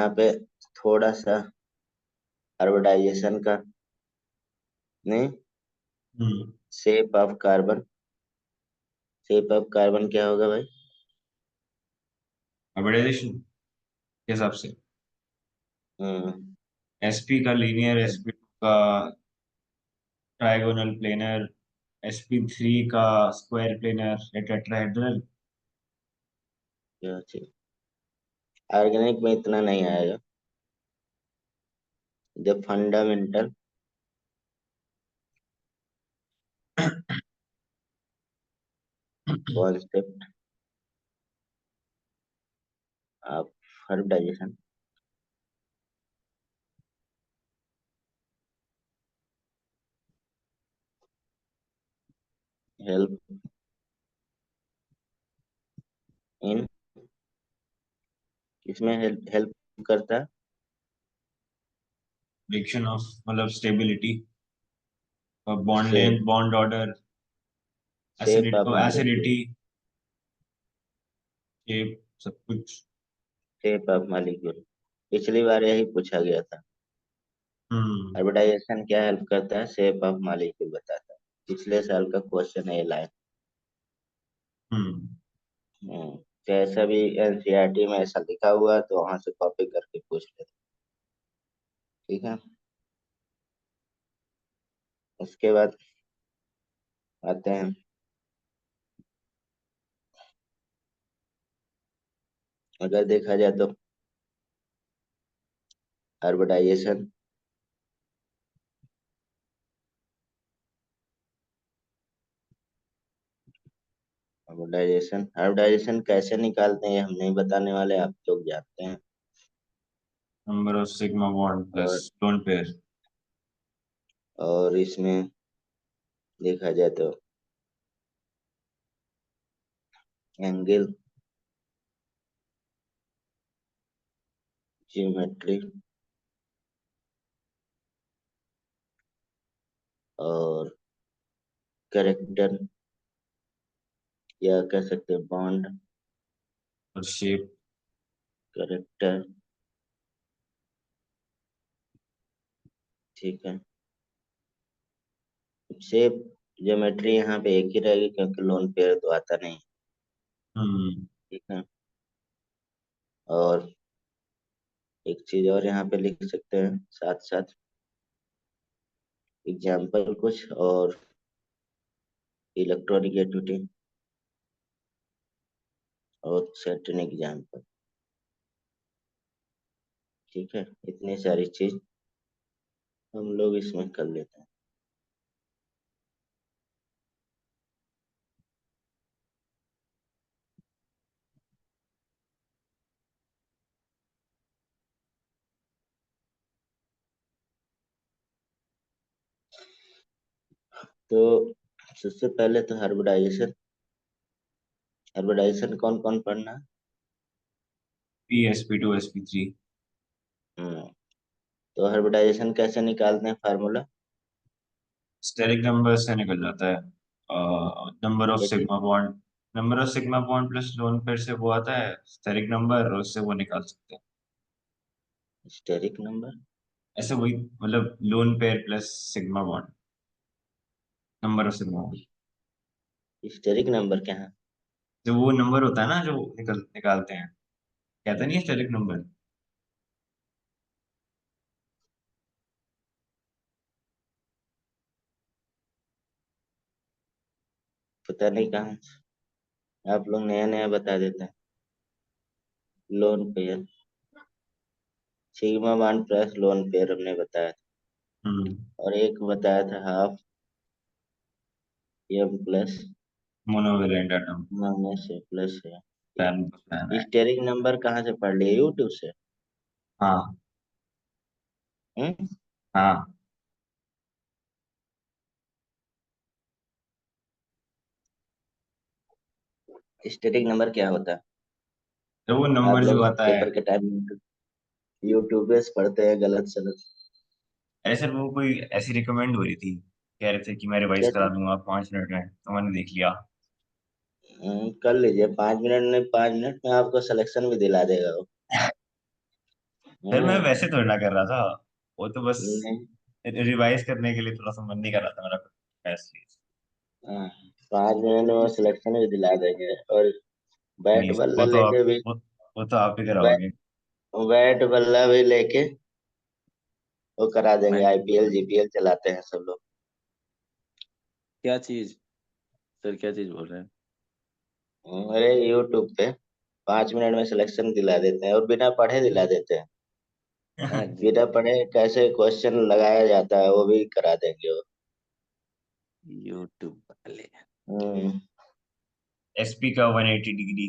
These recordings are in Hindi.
यहाँ पे थोड़ा सा हाइब्रिडाइजेशन का नहीं, हम्म। Shape of carbon. Shape of carbon क्या होगा भाई? हाइब्रिडाइजेशन के हिसाब से हम्म। sp का लीनियर, sp2 का ट्राइगोनल प्लेनर, sp3 का स्क्वायर प्लेनर या टेट्राहेड्रल। क्या चीज? ऑर्गेनिक में इतना नहीं आएगा। जब fundamental concept of hybridization, help in, इसमें हेल्प हेल्प करता है। प्रिडिक्शन ऑफ मतलब स्टेबिलिटी और bond shape, length, bond order, shape of acidity, molecule. Shape, सब कुछ। शेप ऑफ मॉलिक्यूल पिछली बार यही पूछा गया था। हम्म। हाइब्रिडाइजेशन क्या हेल्प करता है? शेप ऑफ मॉलिक्यूल बताता है। पिछले साल का क्वेश्चन है ये लाइन। हम्म। तो ऐसा भी एनसीईआरटी में ऐसा लिखा हुआ है तो वहां से कॉपी करके पूछ लेते। ठीक है। उसके बाद आते हैं, अगर देखा जाए तो हाइब्रिडाइजेशन, हाइब्रिडाइजेशन कैसे निकालते हैं ये हम नहीं बताने वाले, आप लोग जानते हैं। Number of sigma bond plus और लोन पेयर। और इसमें देखा जाए तो एंगल, ज्योमेट्री और कैरेक्टर, या कह सकते हैं बॉन्ड, और शेप। कैरेक्टर। ठीक है। शेप, ज्योमेट्री यहाँ पे एक ही रहेगी क्योंकि लोन पेयर तो आता नहीं। हम्म। ठीक है। और एक चीज और यहाँ पे लिख सकते हैं साथ साथ, एग्जाम्पल कुछ और, इलेक्ट्रोनिगेटिविटी और सर्टेन एग्जाम्पल। ठीक है, इतनी सारी चीज हम लोग इसमें कर लेते हैं। तो सबसे पहले तो हाइब्रिडाइजेशन, हाइब्रिडाइजेशन कौन कौन पढ़ना है? P, sp2, sp3। हम्म। तो हाइब्रिडाइजेशन कैसे निकालते हैं फार्मूला? स्टेरिक नंबर से निकल जाता है। नंबर ऑफ क्या चीज? Sigma bond, number of sigma bond plus lone pair से वो आता है स्टेरिक नंबर, और उससे वो निकाल सकते हैं। Steric number? ऐसे वही मतलब lone pair plus sigma bond, number of sigma bond. Steric number क्या है? जो वो नंबर होता है ना जो निकालते हैं, कहते नहीं है स्टेरिक नंबर। पता नहीं कहाँ से। आप लोग नया नया बता देते हैं। Lone pair, sigma one plus lone pair हमने बताया था। हम्म। और एक बताया था half M plus monovalent atom. Minus A plus है। पैन पैन है। स्टेरिक नंबर कहाँ से पढ़ लिए? यूट्यूब से? हाँ। हम्म। हाँ। स्टेरिक नंबर क्या होता है? तो वो आप नंबर जो लोग आता है। पेपर के टाइम यूट्यूब पे से पढ़ते हैं गलत सलत। अरे सर वो कोई ऐसी रिकमेंड हो रही थी, कह रहे थे कि मैं रिवाइज क्या करा चीज? दूंगा 5 मिनट में, तो मैंने देख लिया। कर लीजिए 5 मिनट में, 5 मिनट में आपको सिलेक्शन भी दिला देगा वो। फिर मैं हम्म। वैसे थोड़ी ना कर रहा था, वो तो बस नहीं। रिवाइज करने के लिए थोड़ा सा मन नहीं कर रहा था मेरा इसलिए। हाँ, 5 मिनट में वो सिलेक्शन भी दिला देंगे। और बैट नहीं, बल्ला वो तो आप लेके भी, वो तो आप ही बै, कराओगे। बैट बल्ला भी लेके वो करा देंगे। मैं आईपीएल जीपीएल चलाते हैं सब लोग। क्या चीज? सर क्या चीज बोल रहे हैं? अरे यूट्यूब पे 5 मिनट में सिलेक्शन दिला देते हैं, और बिना पढ़े दिला देते हैं। हाँ बिना जी। पढ़े कैसे क्वेश्चन लगाया जाता है वो भी करा देंगे वो। यूट्यूब वाले। हम्म। एसपी का 180 डिग्री।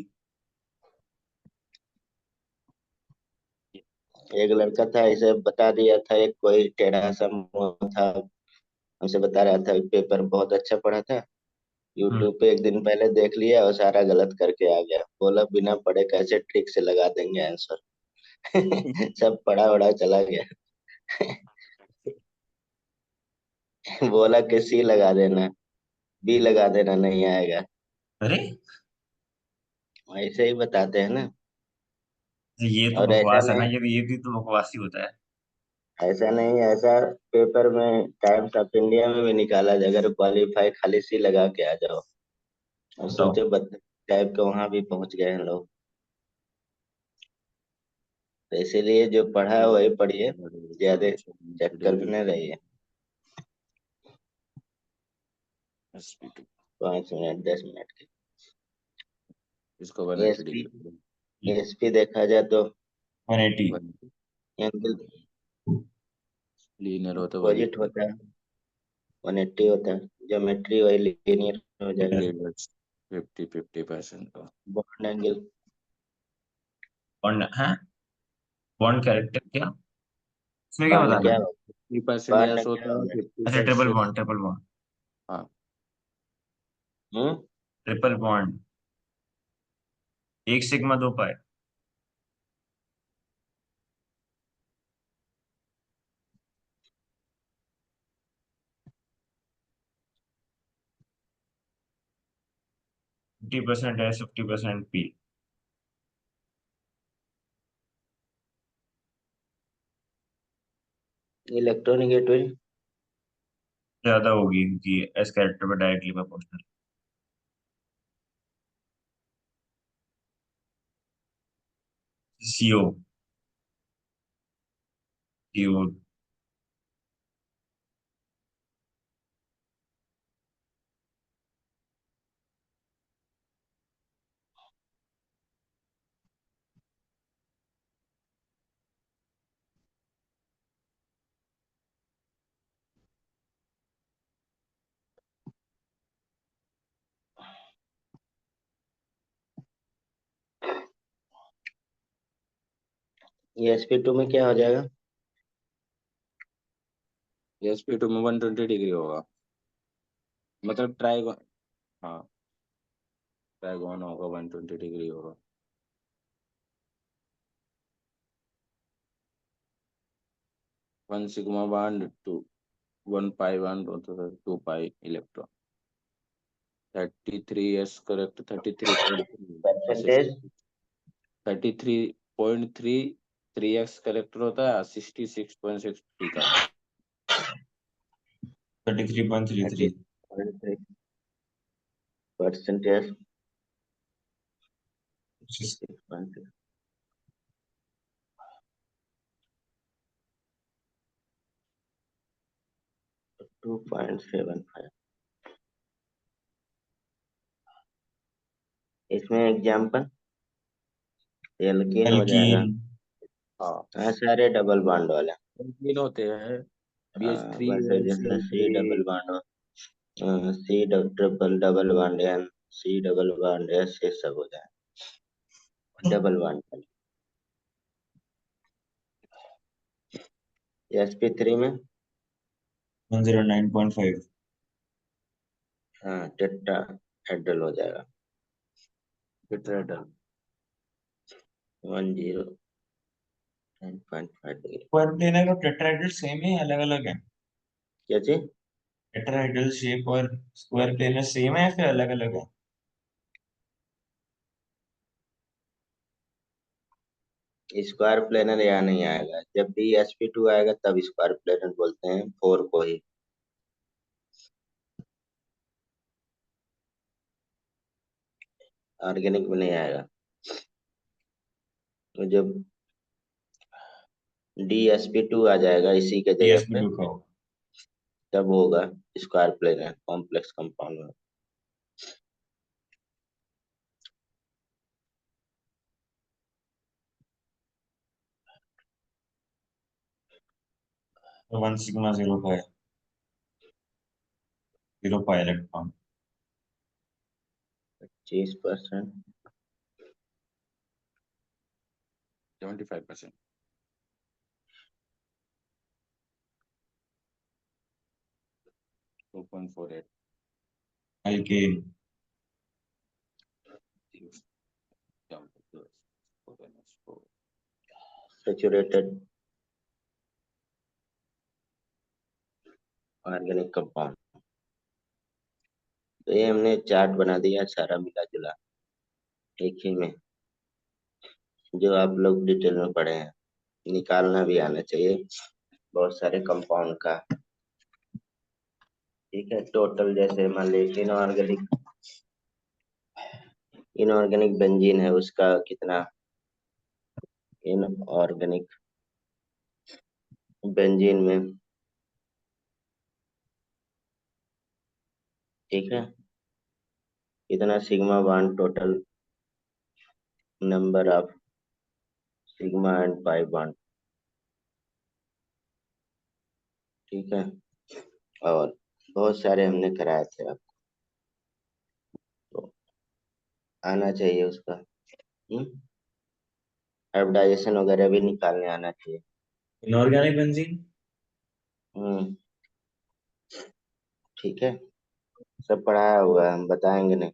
एक लड़का था, इसे बता दिया था, एक कोई टेढ़ा सा मुंह था, हमसे बता रहा था कि पेपर बहुत अच्छा पढ़ा था। हम्म। यूट्यूब पे एक दिन पहले देख लिया और सारा गलत करके आ गया। बोला बिना पढ़े कैसे ट्रिक से लगा देंगे आंसर। सब पढ़ा वढ़ा चला गया। बोला कि सी लगा देना, बी लगा देना, नहीं आएगा। अरे, ऐसे ही बताते हैं ना। तो ये तो और ऐसा बकवास है ना, नहीं, ये भी तो बकवास ही होता है। ऐसा नहीं, ऐसा पेपर में टाइम्स ऑफ इंडिया में भी निकाला जाए, अगर क्वालिफाई खाली सी लगा के आ जाओ। और तो सोचे बद टाइप के वहां भी पहुंच गए हैं लोग। तो इसीलिए जो पढ़ा है वही पढ़िए, ज्यादा चक्कर में न रहिए। SP2। 5 मिनट 10 मिनट के। इसको 180 एसपी, डिग्री। एसपी देखा जाए तो 180। एंगल लीनियर होता है, अपोजिट 180। होता है, 180 होता है। ज्योमेट्री वही लीनियर हो जाएगा। 50-50% का। बॉन्ड एंगल, बॉन्ड है, बॉन्ड कैरेक्टर क्या, इसमें क्या बॉन्ड बताना क्या है? 50% बॉन्ड यस क्या होता है, होगा? फिफ्टी अच्छा, triple percent bond, triple bond. हम्म। ट्रिपल बॉन्ड, एक सिग्मा दो पाई। 50% है, 50% पी। इलेक्ट्रोनिगेटिव। ज्यादा होगी क्योंकि एस कैरेक्टर पर डायरेक्टली प्रोपोर्शनल। CO, CO. ये SP2 में क्या हो जाएगा? SP2 में 120 डिग्री होगा, मतलब ट्राइगोन। हाँ, ट्राइगोन होगा, 120 डिग्री होगा। 1 sigma bond to 1 pi bond होता है, 2 pi electron. 33 correct, 33.3 percentage. 33.33x character होता है, 66.63 का। 33.33। 33%। 2.75। इसमें एग्जाम्पल एल्कीन हो जाएगा। एल्कीन। हाँ, हाँ, सारे डबल बॉन्ड वाले। तीन होते हैं। BH3 बस जैसे C CL3। Double bond, C triple double bond N, C double bond S, ये सब हो जाए डबल बॉन्ड। SP3 में 109.5। हाँ टेट्रा हेड्रल हो जाएगा। टेट्राहेड्रल। 109.5 डिग्री। स्क्वायर प्लेनर और टेट्राहेड्रल सेम है, अलग अलग है? क्या चीज? टेट्राहेड्रल शेप और स्क्वायर प्लेनर सेम है या फिर अलग अलग है? स्क्वायर प्लेनर यहाँ नहीं आएगा। जब भी sp2 आएगा तब स्क्वायर प्लेनर बोलते हैं 4 को ही। ऑर्गेनिक में नहीं आएगा। तो जब dsp2 आ जाएगा इसी के जगह पे, DSP2 का होगा। तब होगा स्क्वायर प्लेनर कॉम्प्लेक्स कंपाउंड में। तो 1 sigma 0 pi electron. 25%। 75%। 2.48। Alkane. Saturated organic compound. तो ये हमने चार्ट बना दिया सारा मिला जुला एक ही में, जो आप लोग डिटेल में पढ़े हैं। निकालना भी आना चाहिए बहुत सारे कंपाउंड का। ठीक है, टोटल जैसे मान लीजिए इनऑर्गेनिक बेंजीन है, उसका कितना इनऑर्गेनिक बेंजीन में, ठीक है, कितना sigma bond, total number of sigma and pi bond. ठीक है, और बहुत सारे हमने कराए थे आपको, तो आना चाहिए उसका। हाइब्रिडाइजेशन वगैरह भी निकालने आना चाहिए। Inorganic benzene. हम्म, ठीक है, सब पढ़ाया हुआ है, हम बताएंगे नहीं।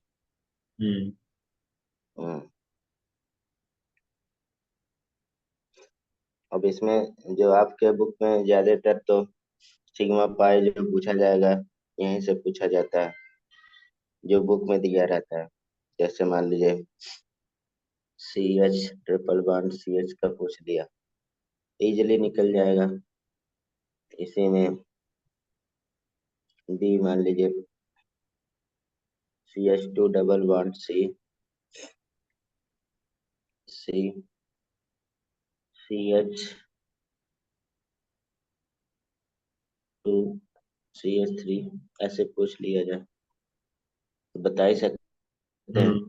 हम्म। हम्म, अब इसमें जो आपके बुक में ज्यादातर तो सिग्मा पाई जो पूछा जाएगा यहीं से पूछा जाता है, जो बुक में दिया रहता है। जैसे मान लीजिए CH ट्रिपल बॉन्ड CH का पूछ दिया, इजिली निकल जाएगा। इसी में B मान लीजिए CH2 double bond C CH2 CH3, ऐसे पूछ लिया जाए तो बता ही सकते हैं। हम्म।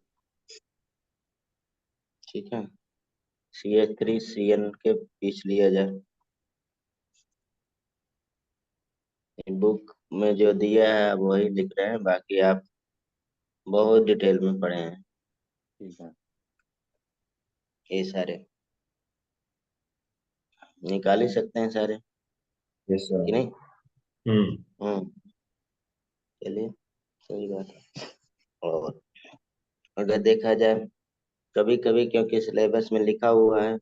ठीक है, CH3 CN के बीच लिया जाए। बुक में जो दिया है वही लिख रहे हैं, बाकी आप बहुत डिटेल में पढ़े हैं ठीक है। ये सारे, निकाल ही सकते हैं सारे यस कि सर। नहीं। हम्म। हम्म, चलिए, सही बात है। और अगर देखा जाए कभी कभी, क्योंकि सिलेबस में लिखा हुआ है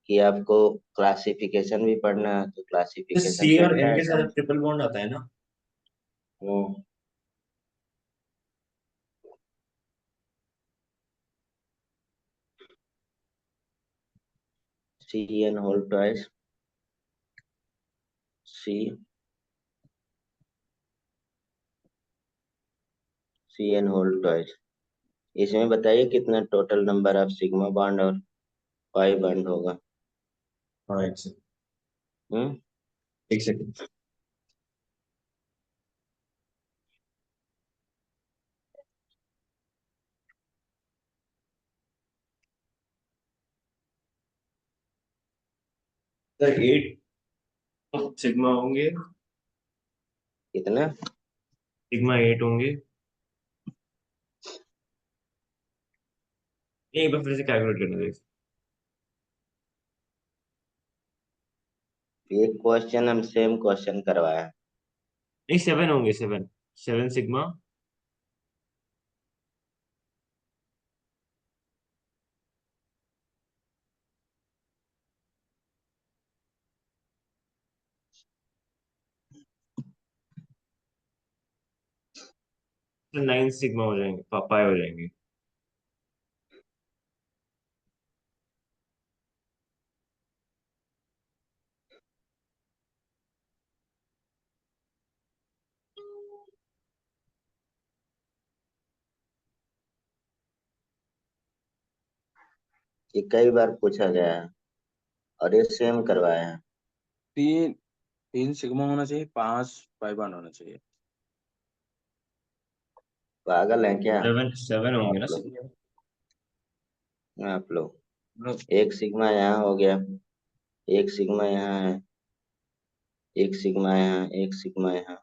कि आपको क्लासिफिकेशन भी पढ़ना है, तो क्लासिफिकेशन सी और पढ़ता एन है के साथ सब। ट्रिपल बॉन्ड आता है ना। हम्म, CN whole twice CN whole twice. इसमें बताइए कितना total number of sigma bond और पाई बॉन्ड होगा। हाँ, एक सेकंड। हम्म, एक सेकंड। सर 8 सिग्मा होंगे। कितना। सिग्मा 8 होंगे। एक बार फिर से कैलकुलेट करना देख। एक क्वेश्चन हम सेम क्वेश्चन करवाया। नहीं, 7 होंगे, 7। 7 सिग्मा। 9 सिग्मा हो जाएंगे, पाई हो जाएंगे। ये कई बार पूछा गया है और ये सेम करवाया है। तीन तीन सिग्मा होना चाहिए, 5 पाई बॉन्ड होना चाहिए। पागल है क्या 7 होंगे आप ना लोग? सिग्मा। आप लोग एक सिग्मा यहाँ हो गया, एक सिग्मा यहाँ है, एक सिग्मा यहाँ, एक सिग्मा यहाँ।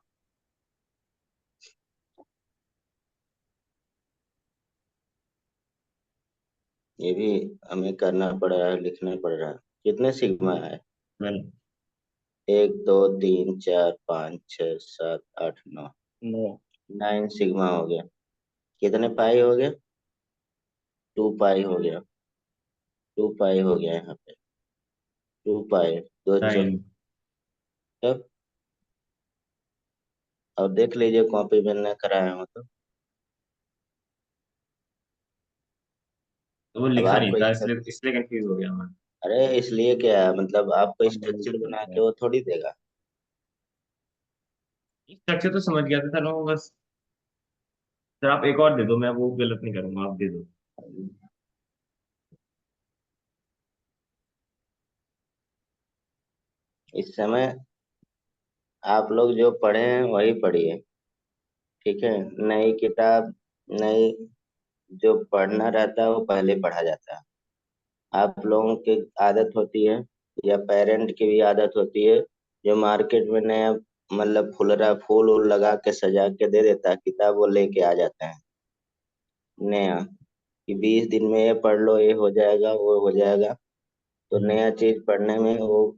ये भी हमें करना पड़ रहा है, लिखना पड़ रहा है। कितने सिग्मा है? 12। 1 2 3 4 5 6 7 8 9। नो। 9 सिग्मा हो गया। कितने पाई हो गया? 2 पाई हो गया। 2 पाई हो गया यहाँ पे। 2 पाई, दो चौ 9। तब। अब देख लीजिए कॉपी में न कराए हो तो। तो वो अब लिखा नहीं आपको था, इसका, इसलिए इसलिए कंफ्यूज हो गया मैं। अरे इसलिए क्या है, मतलब आपको हम लोग स्ट्रक्चर बना करते के हैं। वो थोड़ी देगा। स्ट्रक्चर तो समझ गया था चलो बस। सर आप एक और दे दो, मैं वो गलत नहीं करूंगा, आप दे दो। इस समय आप लोग जो पढ़े हैं वही पढ़िए, ठीक है। नई किताब, नई, जो पढ़ना रहता है वो पहले पढ़ा जाता है। आप लोगों की आदत होती है, या पेरेंट की भी आदत होती है, जो मार्केट में नया मतलब फुलरा फूल वूल लगा के सजा के दे देता है किताब, वो लेके आ जाते हैं नया, कि 20 दिन में ये पढ़ लो, ये हो जाएगा, वो हो जाएगा। तो हम्म। नया चीज पढ़ने में वो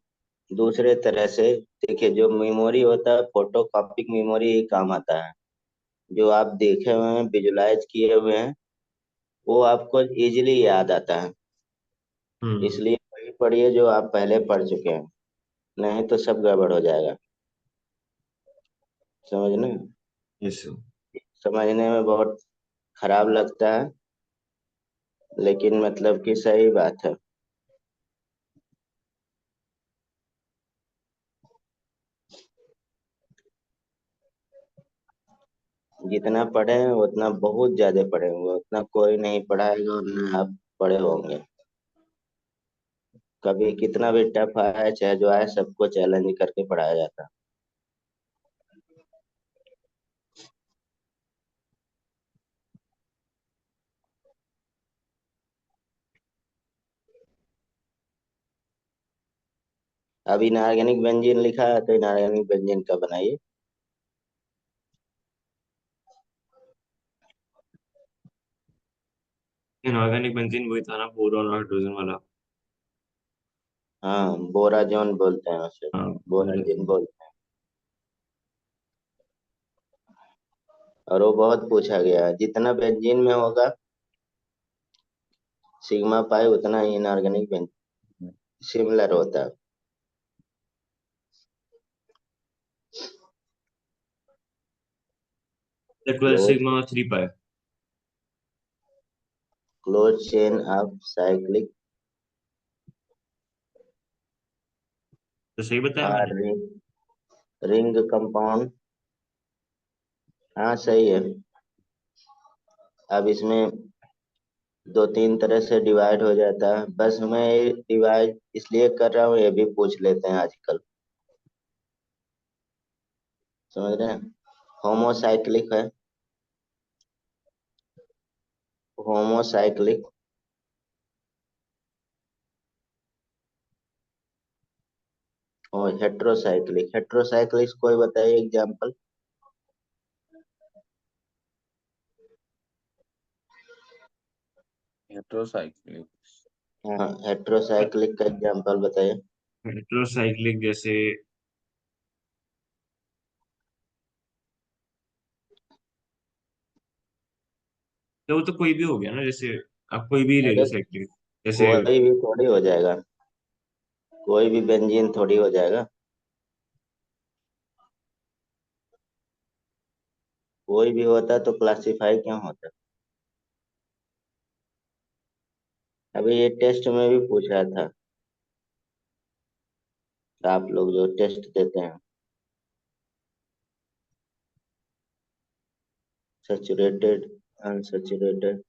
दूसरे तरह से, देखिए जो मेमोरी होता है फोटो कॉपी मेमोरी ही काम आता है। जो आप देखे हुए हैं, विजुलाइज किए हुए हैं, वो आपको इजीली याद आता है। हम्म। इसलिए वही पढ़िए जो आप पहले पढ़ चुके हैं, नहीं तो सब गड़बड़ हो जाएगा। समझने यस। समझने में बहुत खराब लगता है, लेकिन मतलब कि सही बात है। जितना पढ़े हैं उतना बहुत ज्यादा पढ़े होंगे, उतना कोई नहीं पढ़ाएगा और ना आप पढ़े होंगे। कभी कितना भी टफ आए चाहे जो आए, सबको चैलेंज करके पढ़ाया जाता है। अब इनऑर्गेनिक बेंजीन लिखा है तो इनऑर्गेनिक बेंजीन का बनाइए। इनऑर्गेनिक बेंजीन वही था ना, बोरॉन और हाइड्रोजन वाला। हाँ, बोराजोन बोलते हैं उसे, हाँ। बोराजिन बोलते हैं। और वो बहुत पूछा गया है, जितना बेंजीन में होगा सिग्मा पाई, उतना ही इनऑर्गेनिक बेंजीन सिमिलर होता है। 12 क्लोज सिग्मा और 3 पाई। क्लोज चेन ऑफ साइक्लिक तो सही बताया मैंने। R ring compound. हाँ सही है। अब इसमें 2 3 तरह से डिवाइड हो जाता है, बस मैं डिवाइड इसलिए कर रहा हूँ, ये भी पूछ लेते हैं आजकल। समझ रहे हैं? होमोसाइक्लिक है, होमोसाइक्लिक और हेट्रोसाइक्लिक। हेट्रोसाइक्लिक कोई बताइए एग्जांपल। हेट्रोसाइक्लिक। हाँ, हेट्रोसाइक्लिक का एग्जांपल बताइए। हेट्रोसाइक्लिक जैसे, तो वो तो कोई भी हो गया ना, जैसे आप कोई भी ले लो अरे साइक्लिक। जैसे कोई भी थोड़ी हो जाएगा, कोई भी बेंजीन थोड़ी हो जाएगा। कोई भी होता तो क्लासिफाई क्यों होता? अभी ये टेस्ट में भी पूछ रहा था, आप लोग जो टेस्ट देते हैं, सैचुरेटेड, अनसैचुरेटेड।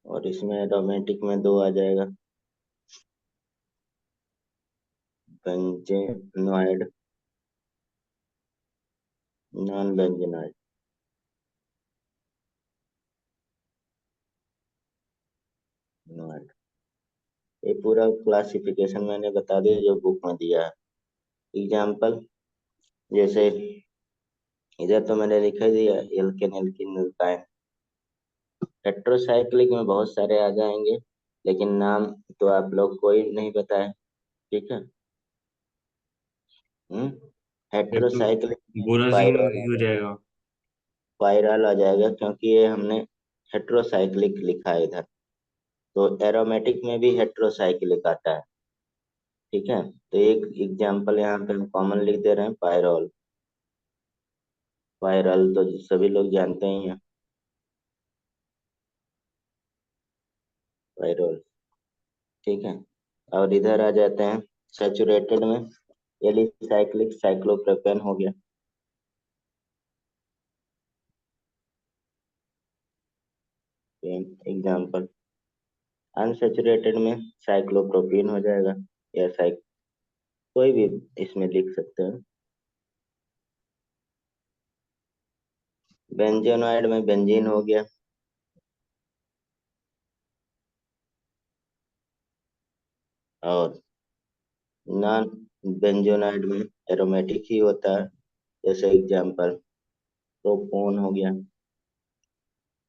और इसमें रोमेटिक में दो आ जाएगा, बेंजेनॉइड, नॉन बेंजेनॉइड। नॉइड, ये पूरा क्लासिफिकेशन मैंने बता दिया जो बुक में दिया है। एग्जाम्पल जैसे इधर तो मैंने लिखा ही दिया, एल्केन एल्कीन एल्काइन। हेट्रोसाइक्लिक में बहुत सारे आ जाएंगे, लेकिन नाम तो आप लोग कोई नहीं बताए। ठीक है। हम्म फिर तो हेट्रोसाइक्लिक में बोराजीन पायरॉल आ हो जाएगा। जाएगा। पायरॉल आ जाएगा क्योंकि ये हमने हेट्रोसाइक्लिक लिखा है इधर। तो एरोमेटिक में भी हेट्रोसाइक्लिक आता है। ठीक है। तो एक एग्जाम्पल यहाँ पे हम कॉमन लिख दे रहे हैं, पायरॉल। पायरॉल तो सभी लोग जानते ही हैं, पायरॉल। ठीक है। और इधर आ जाते हैं सैचुरेटेड में, एलिसाइक्लिक साइक्लोप्रोपेन हो गया। एग्जाम्पल अनसैचुरेटेड में साइक्लोप्रोपीन हो जाएगा, या कोई भी इसमें लिख सकते हैं। बेंजोनॉइड में बेंजीन हो गया। और नॉन बेंजोनाइड में एरोमेटिक ही होता है, जैसे एग्जाम्पल ट्रोपोन हो गया।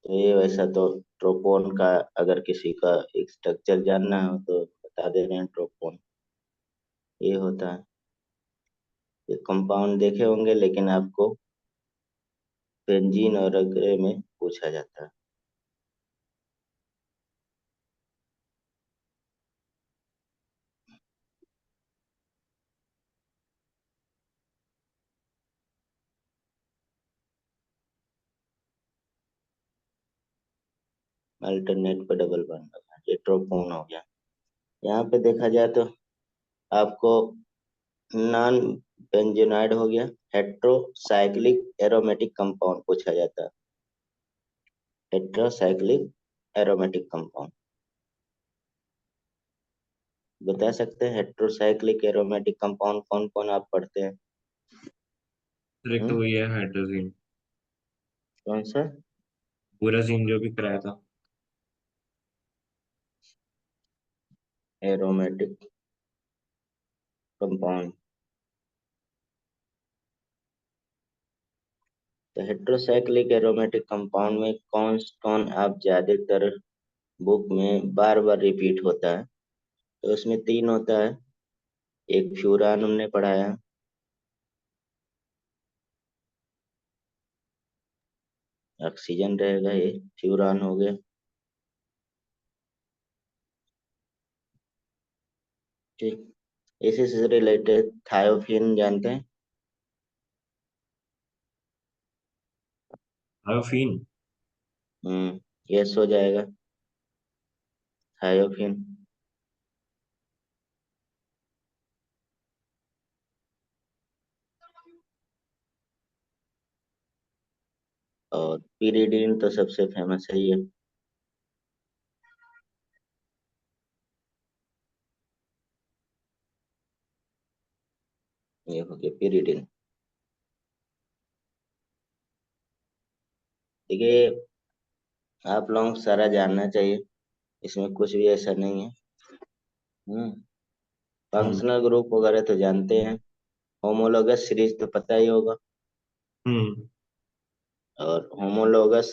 तो ये वैसा तो ट्रोपोन का अगर किसी का एक स्ट्रक्चर जानना हो तो बता दे रहे हैं, ट्रोपोन ये होता है। ये कंपाउंड देखे होंगे, लेकिन आपको बेंजीन और वगैरह में पूछा जाता है। अल्टरनेट पर डबल बॉन्ड, ये ट्रोपोन हो गया। यहाँ पे देखा जाए तो आपको नॉन बेंजोनाइड हो गया, हेट्रोसाइक्लिक एरोमेटिक कंपाउंड पूछा जाता है। हेट्रोसाइक्लिक एरोमेटिक कंपाउंड बता सकते हैं। हेट्रोसाइक्लिक एरोमेटिक कंपाउंड कौन कौन आप पढ़ते हैं? तो एक तो हम्म वही है हाइड्रोजन। कौन सा? बोराजीन जो भी कराया था। Aromatic compound. तो हेट्रोसाइक्लिक एरोमेटिक कंपाउंड में कौन कौन आप ज्यादातर बुक में बार बार रिपीट होता है? तो उसमें तीन होता है। एक फ्यूरान हमने पढ़ाया, ऑक्सीजन रहेगा, ये फ्यूरान हो गया। ठीक। इसी से रिलेटेड थायोफिन जानते हैं? थायोफीन। यस हो जाएगा, थायोफिन। और पीरिडीन तो सबसे फेमस है ये। ये हो गया पीरिडिन। देखिए, आप लोगों को सारा जानना चाहिए, इसमें कुछ भी ऐसा नहीं है। हम्म हम्म। फंक्शनल ग्रुप वगैरह तो जानते हैं। होमोलोगस सीरीज तो पता ही होगा। हम्म। और होमोलोगस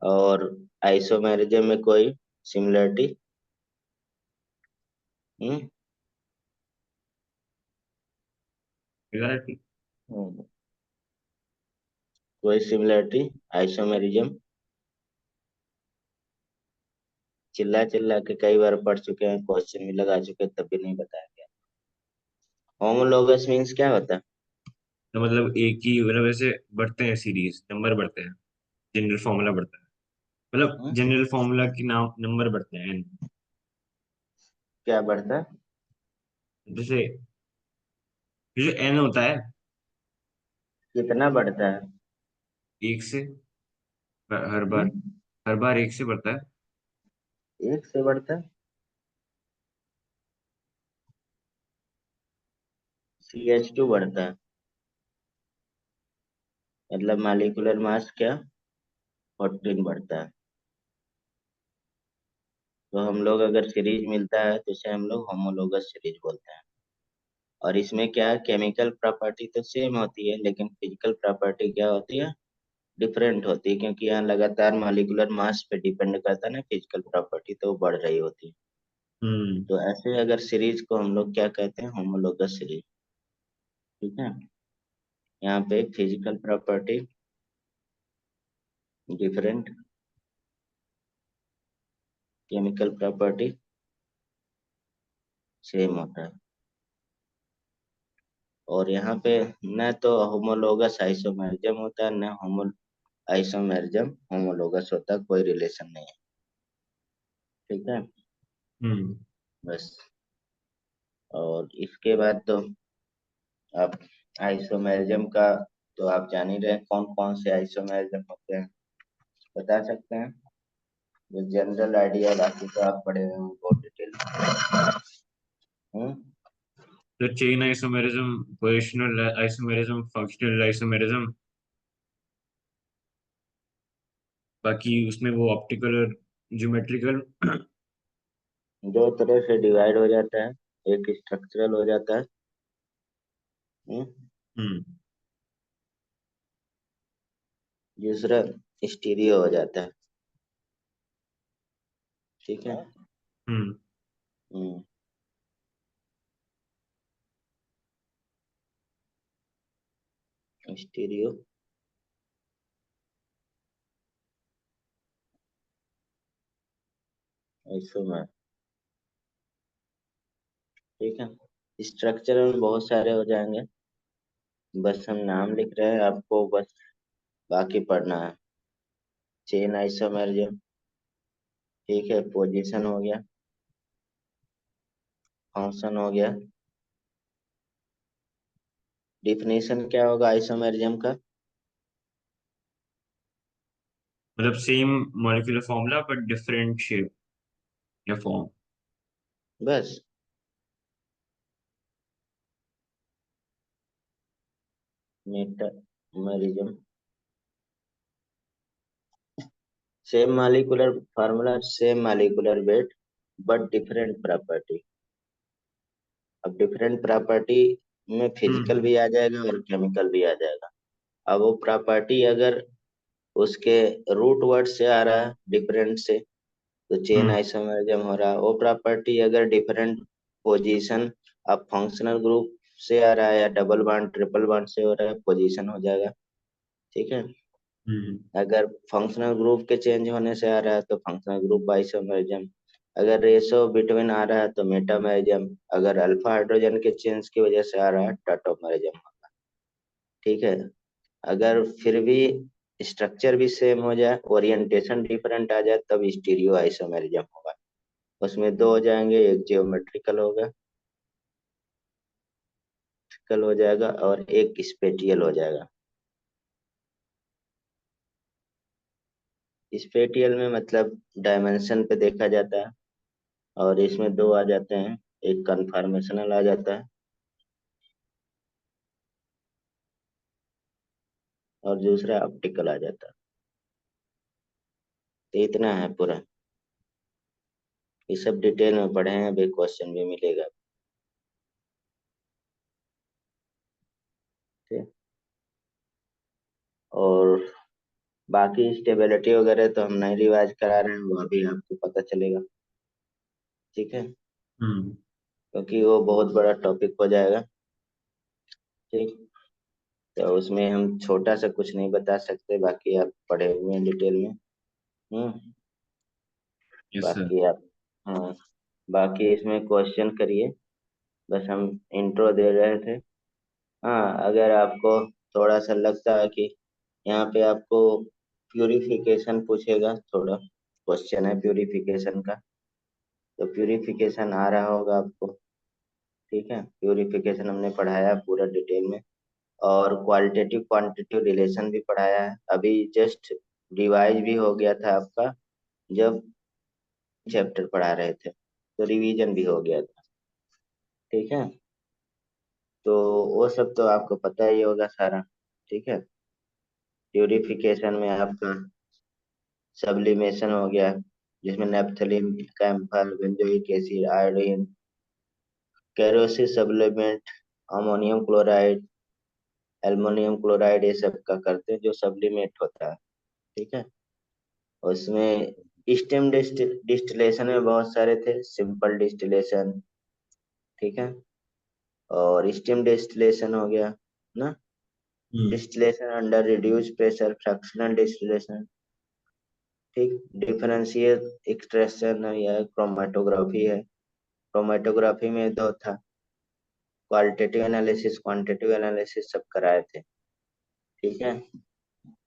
और आइसोमेरिज्म में कोई सिमिलरिटी? हम्म Exactly. हम्म, कोई सिमिलरिटी? आइसोमेरिज्म चिल्ला चिल्ला के कई बार पढ़ चुके हैं, क्वेश्चन भी लगा चुके हैं, तब भी नहीं बताया गया। होमोलोगस मीन्स क्या होता है? तो मतलब एक ही मतलब ऐसे बढ़ते हैं, सीरीज नंबर बढ़ते हैं, जनरल फॉर्मूला बढ़ता है। मतलब हम्म? जनरल फॉर्मूला की नाम नंबर बढ़ते हैं। क्या बढ़ता है? जैसे जो एन होता है, कितना बढ़ता है? एक से हर बार। हम्म? हर बार एक से बढ़ता है। एक से बढ़ता है। CH2 बढ़ता है, मतलब मालिकुलर मास क्या 14 बढ़ता है। तो हम लोग अगर सीरीज मिलता है तो इसे हम लोग होमोलोगस सीरीज बोलते हैं। और इसमें क्या है, केमिकल प्रॉपर्टी तो सेम होती है लेकिन फिजिकल प्रॉपर्टी क्या होती है, डिफरेंट होती है, क्योंकि यहाँ लगातार मॉलिक्यूलर मास पे डिपेंड करता है ना फिजिकल प्रॉपर्टी, तो वो बढ़ रही होती है। हम्म। तो ऐसे अगर सीरीज को हम लोग क्या कहते हैं, होमोलोगस सीरीज। ठीक है। यहाँ पे physical property different, chemical property same होता है। और यहाँ पे न तो होमोलोगस आइसोमेरिज्म होता है, न होमो आइसोमेरिज्म होमोलोगस होता है, कोई रिलेशन नहीं है। ठीक है। हम्म। बस। और इसके बाद तो आप आइसोमेरिज्म का तो आप जान ही रहे हैं, कौन कौन से आइसोमेरिज्म होते हैं बता सकते हैं? जो जनरल आइडिया, बाकी तो आप पढ़े हुए हैं बहुत डिटेल में। तो chain isomerism, positional isomerism, functional isomerism, बाकी उसमें वो ऑप्टिकल और ज्योमेट्रिकल। दो तरह से डिवाइड हो जाता है, एक स्ट्रक्चरल हो जाता है। हम्म, हम्म। दूसरा स्टीरियो हो जाता है। ठीक है। हम्म। हम्म, स्टीरियो आइसोमर। ठीक है। स्ट्रक्चर में बहुत सारे हो जाएंगे, बस हम नाम लिख रहे हैं आपको, बस बाकी पढ़ना है। चेन आइसोमेरिज्म, ठीक है, पोजीशन हो गया, फंक्शन हो गया। डिफिनेशन क्या होगा आइसोमेरिज्म का? मतलब same molecular formula but different shape या फॉर्म। बस। Metamerism, same molecular formula, same molecular weight, but different property. अब डिफरेंट प्रॉपर्टी में फिजिकल हम्म। भी आ जाएगा और केमिकल भी आ जाएगा। अब वो प्रॉपर्टी अगर उसके रूट वर्ड से आ रहा है डिफरेंट से, तो चेन हम्म। आइसोमेरिज्म हो रहा है। वो प्रॉपर्टी अगर डिफरेंट पोजीशन, अब फंक्शनल ग्रुप से आ रहा है या डबल बॉन्ड ट्रिपल बॉन्ड से हो रहा है, पोजीशन हो जाएगा। ठीक है। हम्म। अगर फंक्शनल ग्रुप के चेंज होने से आ रहा है तो फंक्शनल ग्रुप आइसोमेरिज्म। अगर रेशो बिटवीन आ रहा है तो मेटामेरिज्म। अगर अल्फा हाइड्रोजन के चेंज की वजह से आ रहा है टाटोमेरिज्म। ठीक है। अगर फिर भी स्ट्रक्चर भी सेम हो जाए, ओरिएंटेशन डिफरेंट आ जाए, तब स्टीरियो आइसोमेरिज्म होगा। उसमें दो हो जाएंगे, एक जियोमेट्रिकल होगा, कल हो जाएगा, और एक स्पेटियल हो जाएगा। स्पेटियल में मतलब डायमेंशन पे देखा जाता है, और इसमें दो आ जाते हैं, एक कन्फॉर्मेशनल आ जाता है और दूसरा ऑप्टिकल आ जाता है। तो इतना है पूरा, ये सब डिटेल में पढ़े हैं, अभी क्वेश्चन भी मिलेगा। ठीक। और बाकी स्टेबिलिटी वगैरह तो हम नहीं रिवाइज करा रहे हैं, वो अभी आपको पता चलेगा। ठीक है। हम्म। क्योंकि वो बहुत बड़ा टॉपिक हो जाएगा। ठीक। तो उसमें हम छोटा सा कुछ नहीं बता सकते, बाकी आप पढ़े हुए हैं डिटेल में। हम्म। Yes sir. बाकी आप, हाँ, बाकी इसमें क्वेश्चन करिए, बस हम इंट्रो दे रहे थे। हाँ, अगर आपको थोड़ा सा लगता है कि यहाँ पे आपको प्यूरिफिकेशन पूछेगा, थोड़ा क्वेश्चन है प्यूरिफिकेशन का, तो प्यूरिफिकेशन आ रहा होगा आपको। ठीक है। प्यूरिफिकेशन हमने पढ़ाया पूरा डिटेल में, और क्वालिटेटिव क्वांटिटेटिव रिलेशन भी पढ़ाया है अभी जस्ट। रिवाइज भी हो गया था आपका जब चैप्टर पढ़ा रहे थे, तो रिवीजन भी हो गया था। ठीक है, तो वो सब तो आपको पता ही होगा सारा। ठीक है, प्यूरिफिकेशन में आपका सब्लिमेशन हो गया, जिसमें naphthalene, camphor, benzoic acid, iodine, केरोसिस sublimate, ammonium chloride, aluminium chloride, ये सब का करते हैं जो सब्लिमेट होता है। ठीक है, उसमें स्टेम डिस्टिलेशन में बहुत सारे थे, सिंपल डिस्टिलेशन। ठीक है, और स्टीम डिस्टिलेशन हो गया ना, हम्म। Distillation under reduce pressure, fractional distillation. ठीक, डिफरेंशियल एक्सट्रैक्शन या क्रोमेटोग्राफी है। क्रोमेटोग्राफी में दो था, क्वालिटेटिव एनालिसिस, क्वांटिटेटिव एनालिसिस सब कराए थे। ठीक है,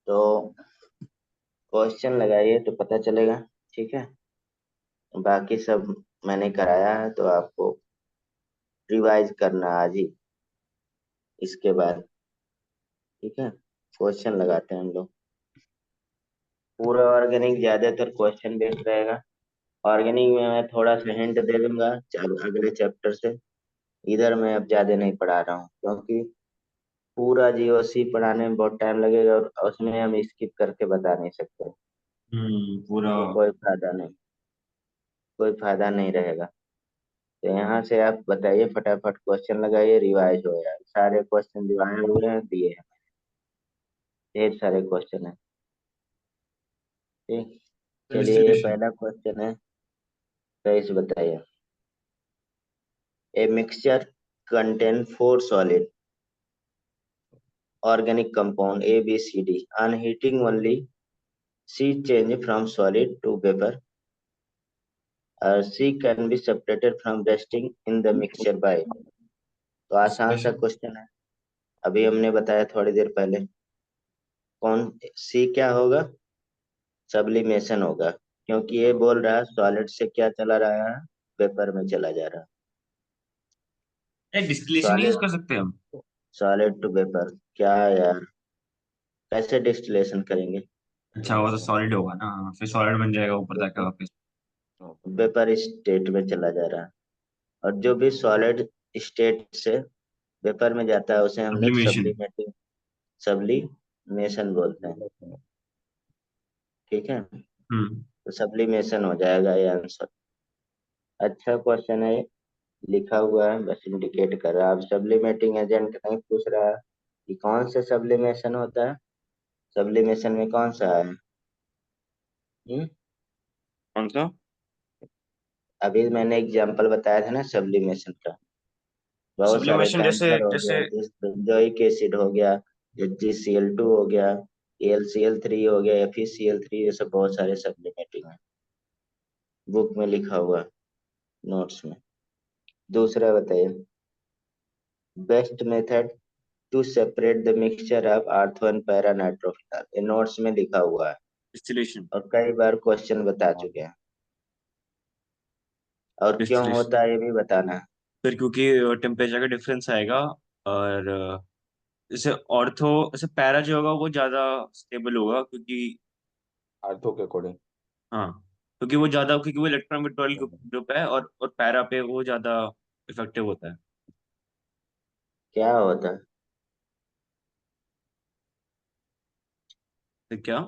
तो क्वेश्चन लगाइए तो पता चलेगा। ठीक है, बाकी सब मैंने कराया है, तो आपको रिवाइज करना आज ही इसके बाद। ठीक है, क्वेश्चन लगाते हैं हम लोग। पूरा ऑर्गेनिक ज्यादातर क्वेश्चन बेस्ड रहेगा। ऑर्गेनिक में मैं थोड़ा सा हिंट दे दूंगा अगले चैप्टर से। इधर मैं अब ज्यादा नहीं पढ़ा रहा हूँ, क्योंकि पूरा जीओसी पढ़ाने में बहुत टाइम लगेगा, और उसमें हम स्किप करके बता नहीं सकते, पूरा। तो कोई फायदा नहीं, कोई फायदा नहीं रहेगा। तो यहाँ से आप बताइए, फटाफट क्वेश्चन लगाइए, रिवाइज हो यार, सारे क्वेश्चन रिवाइज हुए हैं, दिए हैं, ढेर सारे क्वेश्चन है। ठीक, चलिए ये डिस्टिलेशन। पहला क्वेश्चन है, सही से बताइए। A mixture contain four solid organic compound A, B, C, D. On heating only, C change from solid to vapor. C can be separated from resting in the mixture by। तो आसान सा डिस्टिलेशन। क्वेश्चन है, अभी हमने बताया थोड़ी देर पहले। कौन सी क्या होगा? सब्लिमेशन होगा, क्योंकि ये बोल रहा है सॉलिड से क्या चला रहा है, वेपर में चला जा रहा है। डिस्टिलेशन नहीं यूज सॉलिड, कर सकते हम? सॉलिड टू वेपर, क्या यार, कैसे डिस्टिलेशन करेंगे? अच्छा, वो तो सॉलिड होगा ना, फिर सॉलिड बन जाएगा ऊपर जाके वापस। वेपर स्टेट में चला जा रहा है, और जो भी सॉलिड स्टेट से वेपर में जाता है उसे हम लोग सब्लिमेशन। सब्लिमेटिंग, सब्लिमेशन बोलते हैं। ठीक है, हम्म। तो सब्लिमेशन हो जाएगा ये आंसर। अच्छा क्वेश्चन है, लिखा हुआ है, बस इंडिकेट कर रहा है। अब सब्लिमेटिंग एजेंट नहीं पूछ रहा है कि कौन से सब्लिमेशन होता है, सब्लिमेशन में कौन सा है। हम्म? कौन सा? अभी मैंने एग्जांपल बताया था ना सब्लिमेशन का, बहुत सारे, सब्लिमेशन जैसे कैंसर हो जैसे गया, जिस बेंजोइक एसिड हो गया, HgCl2 हो गया, AlCl3 हो गया, FeCl3, ये सब बहुत सारे सब्लिमेटिंग है, बुक में लिखा हुआ, नोट्स में। दूसरा बताइए, best method to separate the mixture of ortho and para nitrophenol, ये नोट्स में लिखा हुआ है, डिस्टिलेशन। और कई बार क्वेश्चन बता चुके हैं। और क्यों डिस्टिलेशन। होता है ये भी बताना है। फिर क्योंकि टेम्परेचर का डिफरेंस आएगा, और जैसे ऑर्थो, जैसे पैरा जो होगा वो ज्यादा स्टेबल होगा, क्योंकि आर्थो के अकॉर्डिंग। हाँ, क्योंकि वो ज्यादा, क्योंकि वो इलेक्ट्रॉन विड्रॉल ग्रुप है, और पैरा पे वो ज्यादा इफेक्टिव होता है। क्या होता है? तो क्या?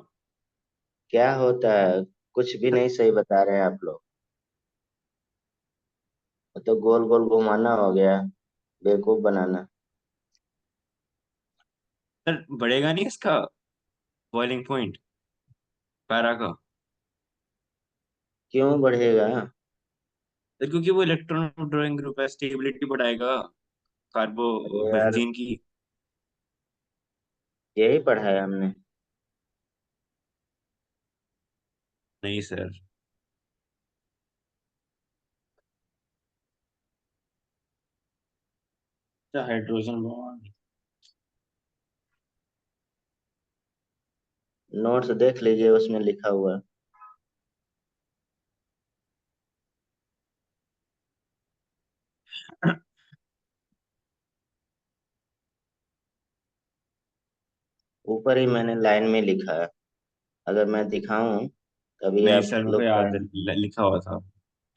क्या होता है? कुछ भी नहीं सही बता रहे हैं आप लोग, वो तो गोल गोल घुमाना हो गया, बेवकूफ बनाना। सर बढ़ेगा नहीं इसका बॉइलिंग पॉइंट, पैरा का? क्यों बढ़ेगा? सर क्योंकि वो इलेक्ट्रॉन विड्रॉइंग ग्रुप है, स्टेबिलिटी बढ़ाएगा कार्बो अरे यार, बेंजीन की। यही पढ़ा है हमने। नहीं सर। अच्छा, हाइड्रोजन बॉन्ड। नोट्स देख लीजिए, उसमें लिखा हुआ है। ऊपर ही मैंने लाइन में लिखा है, अगर मैं दिखाऊं तभी नहीं आप सर, मेरे को लोग याद है, कहें। लिखा हुआ था।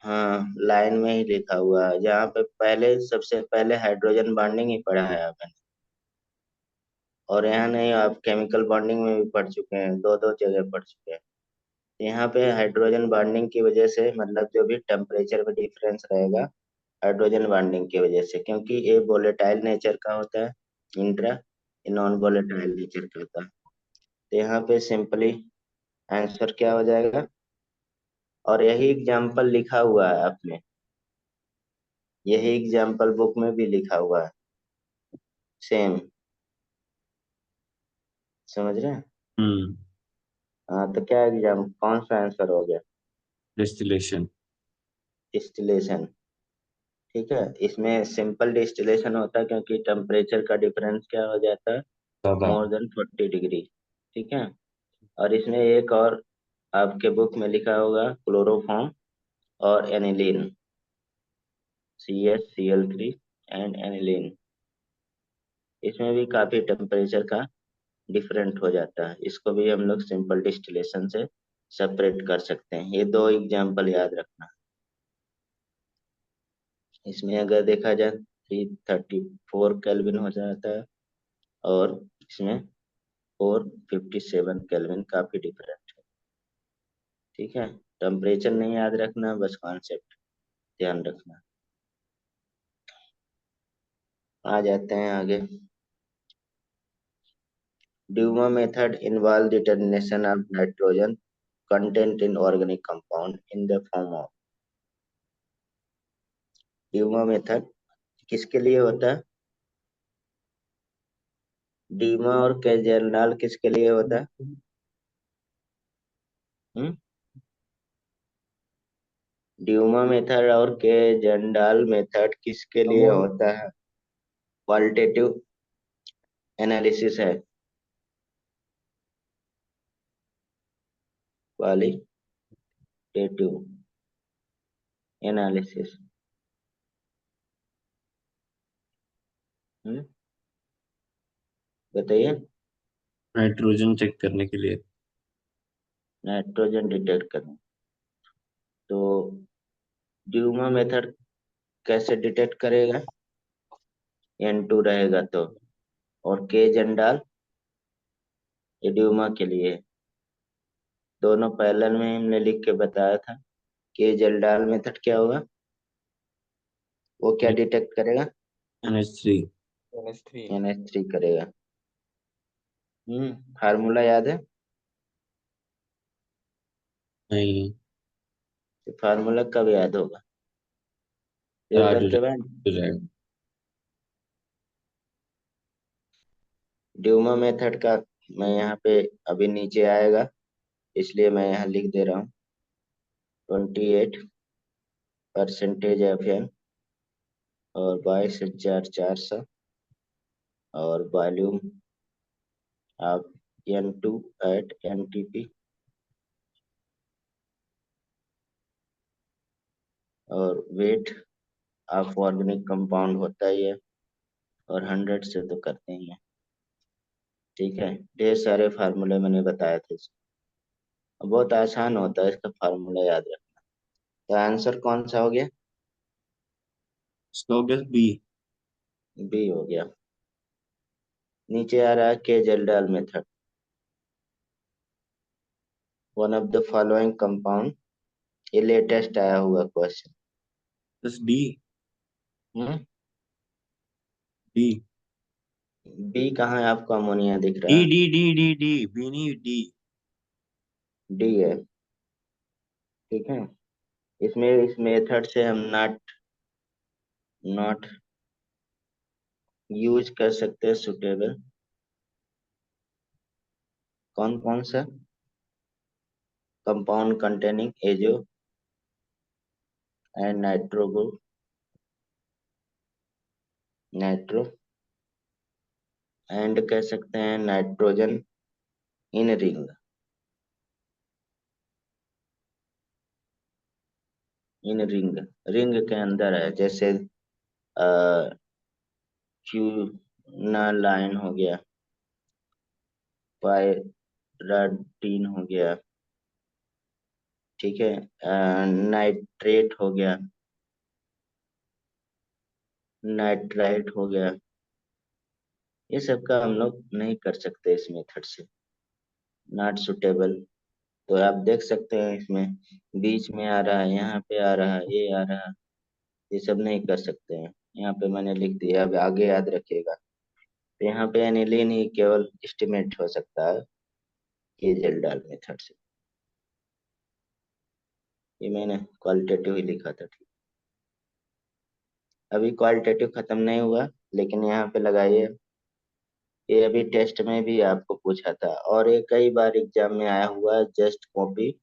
हाँ, लाइन में ही लिखा हुआ है, जहाँ पे पहले सबसे पहले हाइड्रोजन बॉन्डिंग ही पढ़ा है आपने। और यहाँ नहीं, आप केमिकल बॉन्डिंग में भी पढ़ चुके हैं, दो दो जगह पढ़ चुके हैं। यहाँ पे हाइड्रोजन बॉन्डिंग की वजह से, मतलब जो भी टेम्परेचर में डिफरेंस रहेगा हाइड्रोजन बॉन्डिंग की वजह से, क्योंकि ये वोलेटाइल नेचर का होता है, इंट्रा, ये नॉन वोलेटाइल नेचर का होता है। तो यहाँ पे सिंपली आंसर क्या हो जाएगा, और यही एग्जाम्पल लिखा हुआ है आपने, यही एग्जाम्पल बुक में भी लिखा हुआ है, सेम। समझ रहे हैं? हम्म। हाँ, तो क्या एग्जाम, कौन सा आंसर हो गया? डिस्टिलेशन। डिस्टिलेशन। ठीक है, इसमें सिंपल डिस्टिलेशन होता है क्योंकि टेम्परेचर का डिफरेंस क्या हो जाता है, ज्यादा। More than 40 degree. ठीक है, और इसमें एक और आपके बुक में लिखा होगा, क्लोरोफॉर्म और aniline, CH Cl3 and aniline, इसमें भी काफी टेम्परेचर का डिफरेंट हो जाता है। इसको भी हम लोग सिंपल डिस्टिलेशन से सेपरेट कर सकते हैं। ये दो एग्जाम्पल याद रखना। इसमें अगर देखा जाए 334 केल्विन हो जाता है, और इसमें 457 केल्विन, काफी डिफरेंट है। ठीक है, टेम्परेचर नहीं याद रखना, बस कॉन्सेप्ट ध्यान रखना। आ जाते हैं आगे। Dumas method involve determination of nitrogen content in organic compound in the form of. Dumas method किसके लिए होता है? डीमा और केजरनाल किसके लिए होता है? हम्म? ड्यूमा मेथड और केजरनाल मेथड किसके लिए होता है? क्वालिटेटिव एनालिसिस है, क्वालिटेटिव एनालिसिस। बताइए। नाइट्रोजन चेक करने के लिए। नाइट्रोजन डिटेक्ट करना। तो ड्यूमा मेथड कैसे डिटेक्ट करेगा? N2 रहेगा तो। और के जंडाल, ये ड्यूमा के लिए है। दोनों पैरेलल में हमने लिख के बताया था। के जंडाल मेथड क्या होगा, वो क्या डिटेक्ट करेगा? NH3। NH3। NH3 करेगा। फार्मूला याद है? नहीं। फार्मूला कब याद होगा? आज रिविजन हो के बाद। जाएगा। ड्यूमा मेथड का मैं यहाँ पे, अभी नीचे आएगा इसलिए मैं यहाँ लिख दे रहा हूँ। 28% FM और 22,400, और वॉल्यूम ऑफ N2 @ NTP, और वेट ऑफ ऑर्गेनिक कंपाउंड होता ही है, और 100 से तो करते ही हैं। ठीक है, ढेर सारे फार्मूले मैंने बताए थे इसमें। बहुत आसान होता है इसका फार्मूला याद रखना। तो आंसर कौन सा हो गया? इसका हो गया बी। बी हो गया। नीचे आ रहा है के Kjeldahl method, one of the following compound, ये लेटेस्ट आया हुआ क्वेश्चन। बस डी। हम्म? डी। बी कहाँ है आपको, अमोनिया दिख डी रहा है? D D D D B नहीं, डी। डी है। ठीक है, इसमें इस मेथड से हम नॉट नॉट यूज कर सकते हैं सुटेबल, कौन कौन सा compound containing azo and nitro, nitro, and कह सकते हैं nitrogen in ring, in ring, ring के अंदर है, जैसे क्यूना लाइन हो गया, नाइट्राटीन हो गया, ठीक है, नाइट्रेट हो गया, नाइट्राइट हो गया। ये सब का हम लोग नहीं कर सकते इस मेथड से, नॉट सुटेबल। तो आप देख सकते हैं इसमें बीच में आ रहा है, यहाँ पे आ रहा है, ये आ रहा है, ये सब नहीं कर सकते हैं। यहाँ पे मैंने लिख दिया, अब आगे याद रखिएगा। तो यहाँ पे एनिलीन ही केवल एस्टिमेट हो सकता है ये जेल डाल मेथड से। ये मैंने क्वालिटेटिव ही लिखा था, ठीक। अभी क्वालिटेटिव खत्म नहीं हुआ, लेकिन यहाँ पे लगाइए, ये अभी टेस्ट में भी आपको पूछा था और ये कई बार एग्जाम में आया हुआ है। जस्ट कॉपी,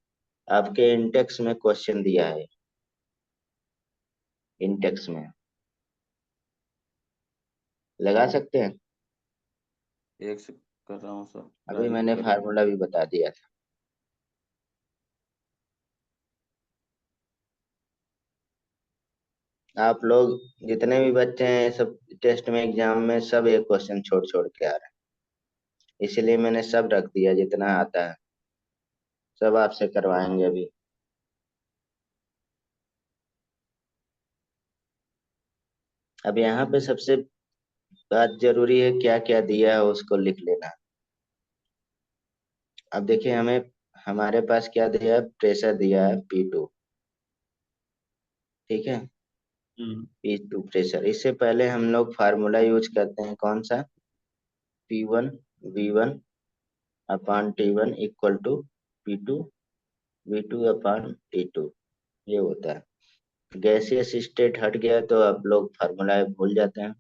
आपके इंटेक्स में क्वेश्चन दिया है, इंटेक्स में लगा सकते हैं। एक से कर रहा हूँ सर, अभी ट्राई मैंने कर। फार्मूला भी बता दिया था। आप लोग जितने भी बच्चे हैं सब टेस्ट में एग्जाम में सब एक क्वेश्चन छोड़ छोड़ के आ रहे हैं, इसीलिए मैंने सब रख दिया जितना आता है, सब आपसे करवाएंगे अभी। अब यहाँ पे सबसे बात जरूरी है, क्या क्या दिया है उसको लिख लेना। अब देखिए हमें, हमारे पास क्या दिया है, प्रेशर दिया है P2, ठीक है, हम्म। P2 pressure. इससे पहले हम लोग फार्मूला यूज करते हैं, कौन सा, P1 V1 upon T1 equal to P2 V2 upon T2, ये होता है। गैसियस स्टेट हट गया तो आप लोग फार्मूला भूल जाते हैं,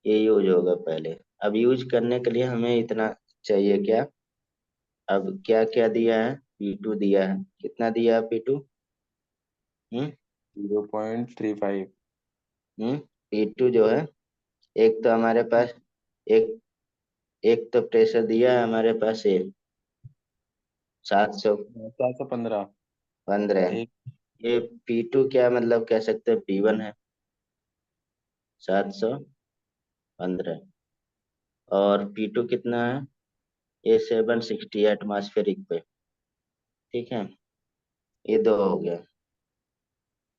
ये यूज होगा पहले। अब यूज करने के लिए हमें इतना चाहिए क्या, अब क्या क्या दिया है, P2 दिया है, कितना दिया है P2, हम्म 0.35। P2 जो है, एक तो हमारे पास, एक एक तो प्रेशर दिया है हमारे पास ये 415। 715। एक ये P2 क्या मतलब कह सकते हैं, P1 है 715, और P2 कितना है, ये 760 एटमॉस्फेरिक पे, ठीक है। ये दो हो गया,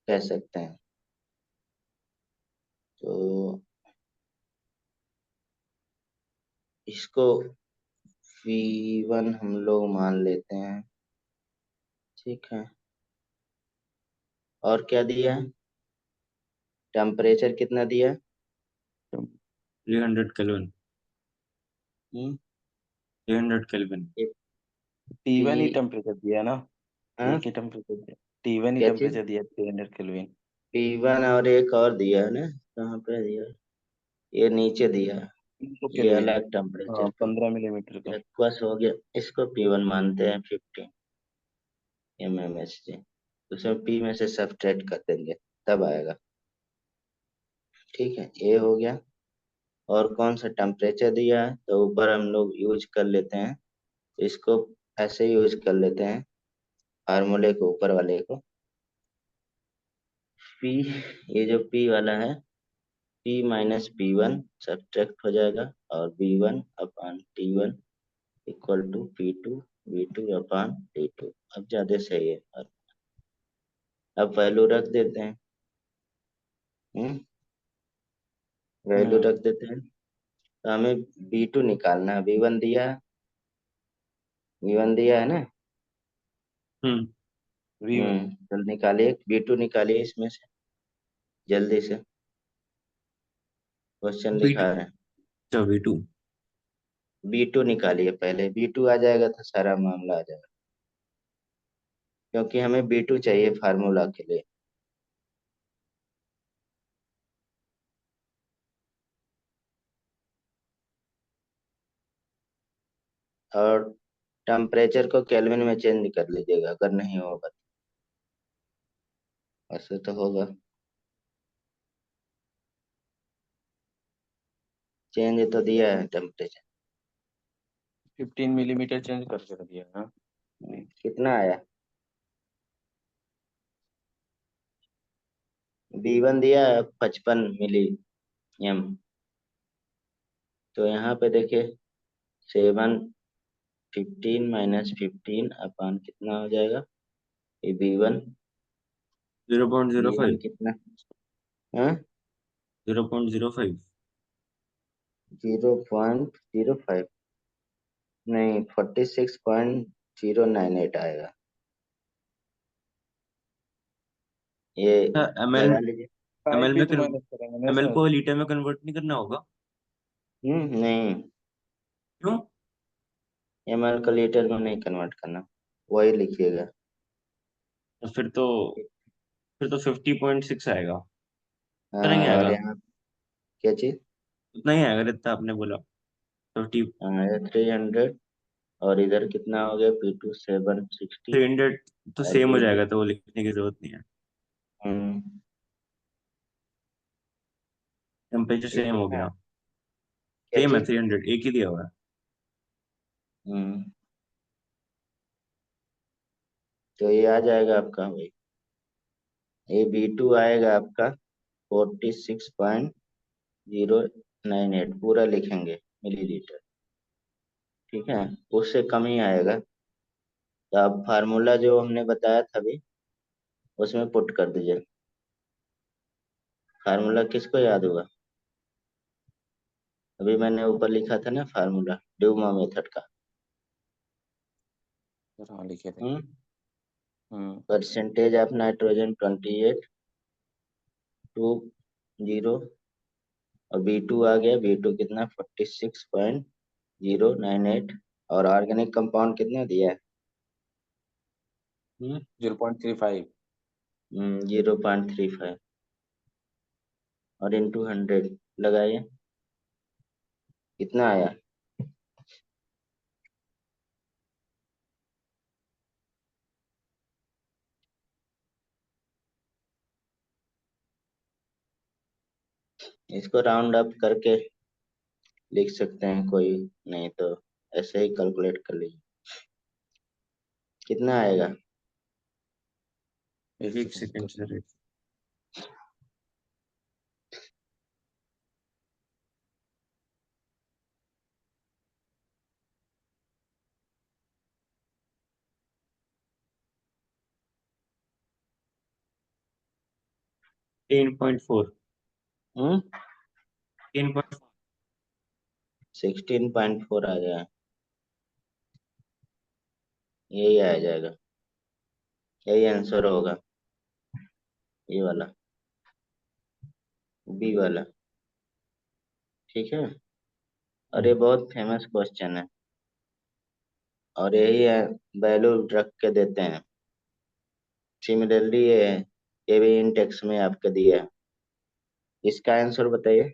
कह सकते हैं। तो इसको V1 हम लोग मान लेते हैं, ठीक है। और क्या दिया है, टेम्परेचर कितना दिया है, 300 केल्विन। हम्म, 300 केल्विन। ये T1 ही P, टेम्परेचर दिया ना, हाँ, एक ही टेम्परेचर दिया। T1 ही क्या चीज, टेम्परेचर दिया 300 केल्विन। P1 और एक और दिया है ना, कहाँ पे दिया है? ये नीचे दिया है, 300 ये केल्विन। अलग हाँ, टेम्परेचर पे। 15 मिलीमीटर का। एक्वस हो गया, इसको P1 मानते हैं 50 mmHg, उसमें P में से सब्ट्रैक्ट कर देंगे तब आएगा, ठीक है। ये हो गया। और कौन सा टेम्परेचर दिया है, तो ऊपर हम लोग यूज कर लेते हैं, इसको ऐसे यूज कर लेते हैं, फार्मूले को ऊपर वाले को, P, ये जो P वाला है, P माइनस P1 सब्ट्रैक्ट हो जाएगा, और V1 upon T1 equal to P2 V2 upon T2। अब ज्यादा सही है, और अब वैल्यू रख देते हैं, वैल्यू हम्म रख देते हैं। तो हमें V2 निकालना है, V1 दिया है, V1 दिया है ना, हम्म। V1। तो निकालिए V2, निकालिए इसमें से जल्दी से, क्वेश्चन V2। दिखा रहे हैं। अच्छा, V2। B2 निकालिए पहले, B2 आ जाएगा तो सारा मामला आ जाएगा, क्योंकि हमें B2 चाहिए फार्मूला के लिए। और टेम्परेचर को केल्विन में चेंज कर लीजिएगा अगर नहीं होगा तो। ऐसे तो होगा, चेंज तो दिया है टेम्परेचर। 15 मिलीमीटर चेंज करके रख दिया ना। कितना आया, B1 दिया है 55 mm, तो यहाँ पे देखिए 7 15 माइनस 15 अपान कितना हो जाएगा, ये B1, 0.05। कितना, हाँ, 0.05। 0.05, नहीं 46.098 आएगा, ये एमएल, लगा लीजिए। एमएल भी में तो माइनस करेंगे ना एमएल सर। को लीटर में कन्वर्ट नहीं करना होगा? नहीं, क्यों? ml का लीटर में नहीं कन्वर्ट करना, वही लिखिएगा। तो फिर तो 50.6 आएगा। इतना ही और आएगा। यहाँ क्या चीज, उतना ही आएगा जितना आपने बोला। 50। 300, और इधर कितना हो गया, P2 760, 300 तो और सेम हो B2, जाएगा, तो वो लिखने की जरूरत नहीं है। हम्म, टेम्परेचर ये सेम हो कितना है, गया। क्या सेम है, चीज, 300 एक ही दिया हुआ है। हम्म, तो ये आ जाएगा आपका भाई, ये B2 आएगा आपका 46.098, पूरा लिखेंगे मिलीलीटर, ठीक है, उससे कम ही आएगा। तो आप फार्मूला जो हमने बताया था अभी, उसमें पुट कर दीजिए। फार्मूला किसको याद होगा, अभी मैंने ऊपर लिखा था ना फार्मूला ड्यूमा मेथड का, सर हाँ लिखे थे। हम्म, हम्म। परसेंटेज ऑफ नाइट्रोजन 28 टू 0, और B2 आ गया, B2 कितना 46.098, और ऑर्गेनिक कंपाउंड कितना दिया है, 0.35। 0.35, और इंटू 100 लगाइए, कितना आया, इसको राउंड अप करके लिख सकते हैं कोई, नहीं तो ऐसे ही कैलकुलेट कर लीजिए, कितना आएगा, एक एक सेकंड सेकंड तो। सर। 10.4। हम्म, 10.4। 16.4 आ गया, यही आ जाएगा, यही आंसर होगा, ये वाला, बी वाला, ठीक है। और ये बहुत फेमस क्वेश्चन है, और यही है, वैल्यू रख के देते हैं। सिमिलरली ये भी इन टेक्स्ट में आपके दिया है, इसका आंसर बताइए,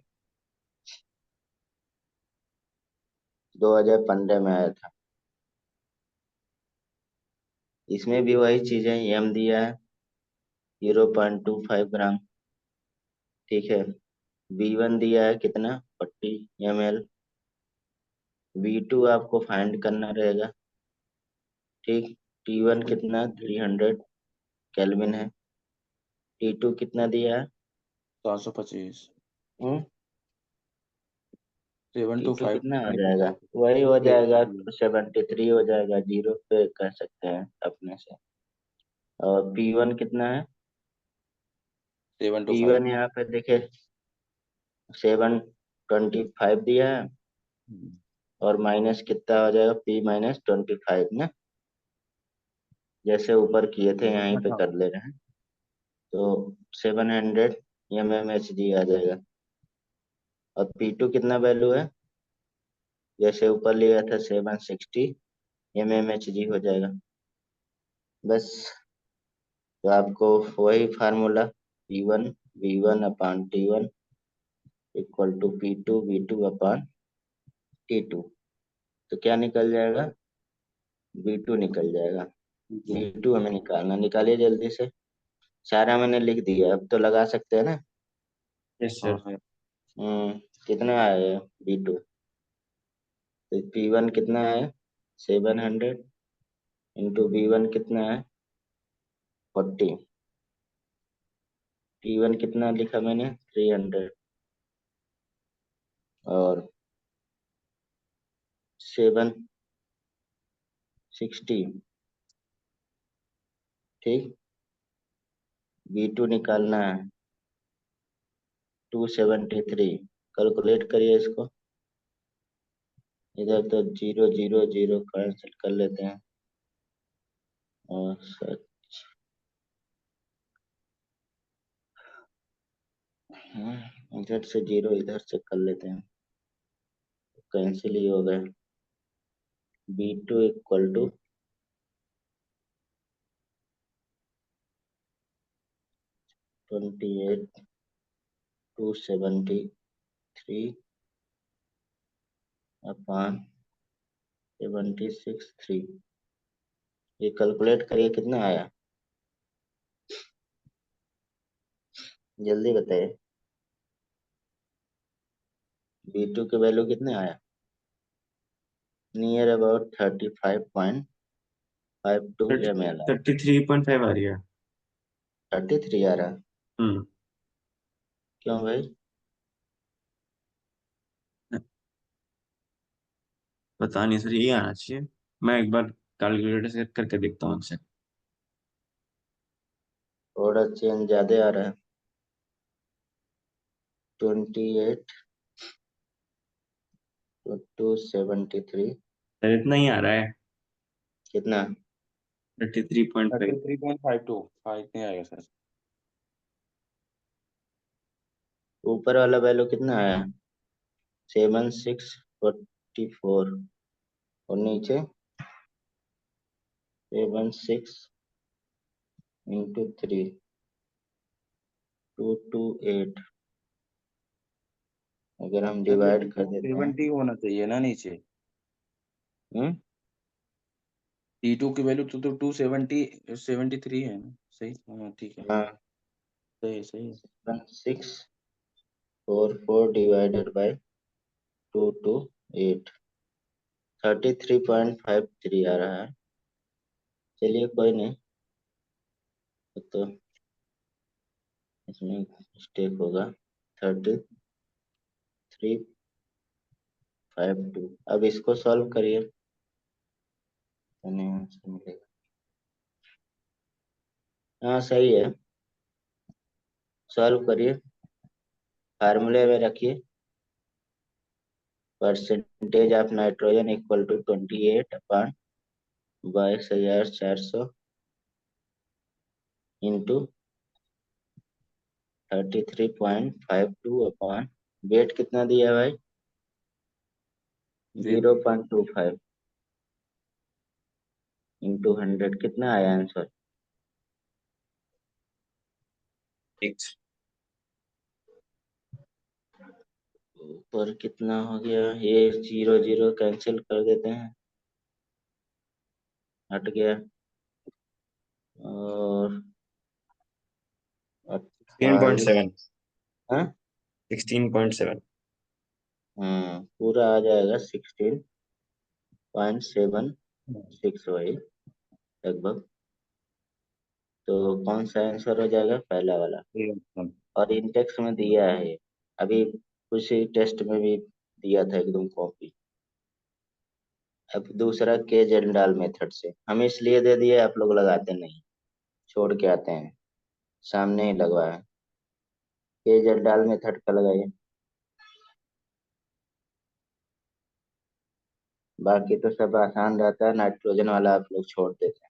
2015 में आया था, इसमें भी वही चीज है, एम दिया है 0.25 ग्राम, ठीक है, B1 दिया है कितना 40 ml, B2 आपको फाइंड करना रहेगा, ठीक, T1 कितना 300 केल्विन है, T2 कितना दिया है, 425। हम्म, सेवन टू T2 फाइव कितना आ नहीं जाएगा, पता। वही हो ये जाएगा 73 हो जाएगा, जीरो पे कह सकते हैं अपने से। और P1 कितना है, 725। P1 यहाँ पे देखे 725 दिया है, और माइनस कितना हो जाएगा, P-25 ना, जैसे ऊपर किए थे यहीं पे हाँ। कर ले रहे हैं, तो 700 mmHg आ जाएगा। और P2 कितना वैल्यू है, जैसे ऊपर लिया था 760 mmHg हो जाएगा, बस। तो आपको वही formula, P1 V1 upon T1 equal to P2 V2 upon T2, तो क्या निकल जाएगा, B2 निकल जाएगा, B2 हमें निकालना, निकालिए जल्दी से, सारा मैंने लिख दिया, अब तो लगा सकते हैं ना। यस हाँ सर। है। कितना आया B2, तो P1 कितना है 700, इंटू B1 कितना है 40, P1 कितना लिखा मैंने 300, और 7 60। ठीक। B2 निकालना है 273। कैलकुलेट करिए इसको। इधर तो 0 0 0 कैंसिल कर लेते हैं और सच। इधर से 0 इधर से कर लेते हैं, कैंसिल ही हो गए। B2 equal to 28,273 upon 76,3। ये कैलकुलेट करिए कितना आया, जल्दी बताइए। B2 के वैल्यू कितने आया? Near about 35.52 ml। 33.5 आ रही है। 33 आ रहा है? हम्म। क्यों भाई? पता नहीं सर, यही आना चाहिए। मैं एक बार कैलकुलेटर से करके देखता हूँ आपसे। थोड़ा चेंज ज्यादा आ रहा है। 28,273। सर इतना ही आ रहा है, कितना? 33.5। 33.52। हाँ, इतने आएगा सर। ऊपर वाला वैल्यू कितना आया? 7644। और नीचे 76 × 3 228। अगर हम सर ये डिवाइड कर देते हैं। 70 होना चाहिए ना नीचे। हम्म T2 की वैल्यू तो 273 है ना। सही, हाँ ठीक है। हाँ, सही सही है। 7644 डिवाइडेड बाय 228, 33.53 आ रहा है। चलिए कोई नहीं, तो इसमें मिस्टेक होगा। 33.52। अब इसको सॉल्व करिए तो नहीं आंसर मिलेगा। हाँ सही है, सॉल्व करिए। फार्मूले में रखिए percentage of nitrogen equal to 28 upon 22,400 into 33.52 upon weight कितना दिया है भाई? 0.25 इंटू 100। कितना आया आंसर? ठीक। ऊपर कितना हो गया? ये 0 0 कैंसिल कर देते हैं, हट गया। और 28। 16.7। हाँ 16.7। पूरा आ जाएगा 16.76 वही लगभग। तो कौन सा आंसर हो जाएगा? पहला वाला। और इंटेक्स में दिया है ये। अभी कुछ ही टेस्ट में भी दिया था एकदम कॉपी। अब दूसरा के जंडाल मेथड से हम इसलिए दे दिए, आप लोग लगाते नहीं, छोड़ के आते हैं। सामने ही लगवाया। के जंडाल मेथड का लगाइए, बाकी तो सब आसान रहता है। नाइट्रोजन वाला आप लोग छोड़ देते हैं।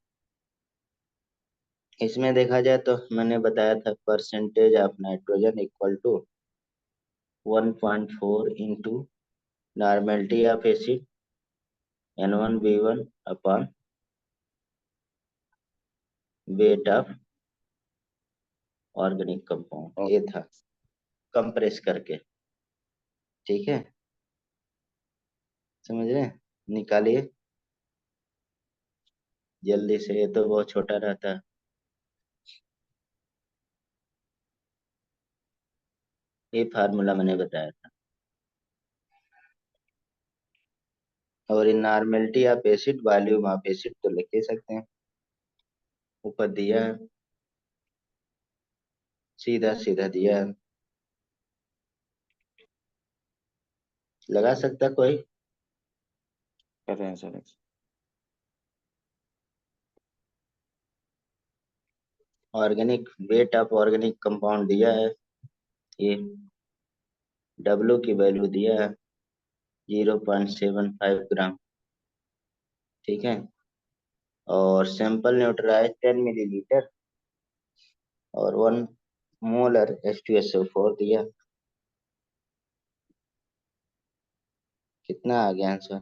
इसमें देखा जाए तो मैंने बताया था percentage of nitrogen equal to 1.4 into normality of acid N1B1 upon weight of organic compound. ये था कंप्रेस करके। ठीक है, समझ रहे हैं? निकालिए जल्दी से, ये तो बहुत छोटा रहता है। ये फार्मूला मैंने बताया था। और in normality of acid volume of acid तो लिख ही सकते हैं, ऊपर दिया है, सीधा सीधा दिया है। लगा सकता कोई? कर रहे हैं sir. Organic wait of organic compound दिया है, ये डब्ल्यू की वैल्यू दिया है 0.75 ग्राम। ठीक है, और सैंपल न्यूट्रलाइज 10 मिलीलीटर और 1 मोलर H2SO4 दिया। कितना आ गया आंसर?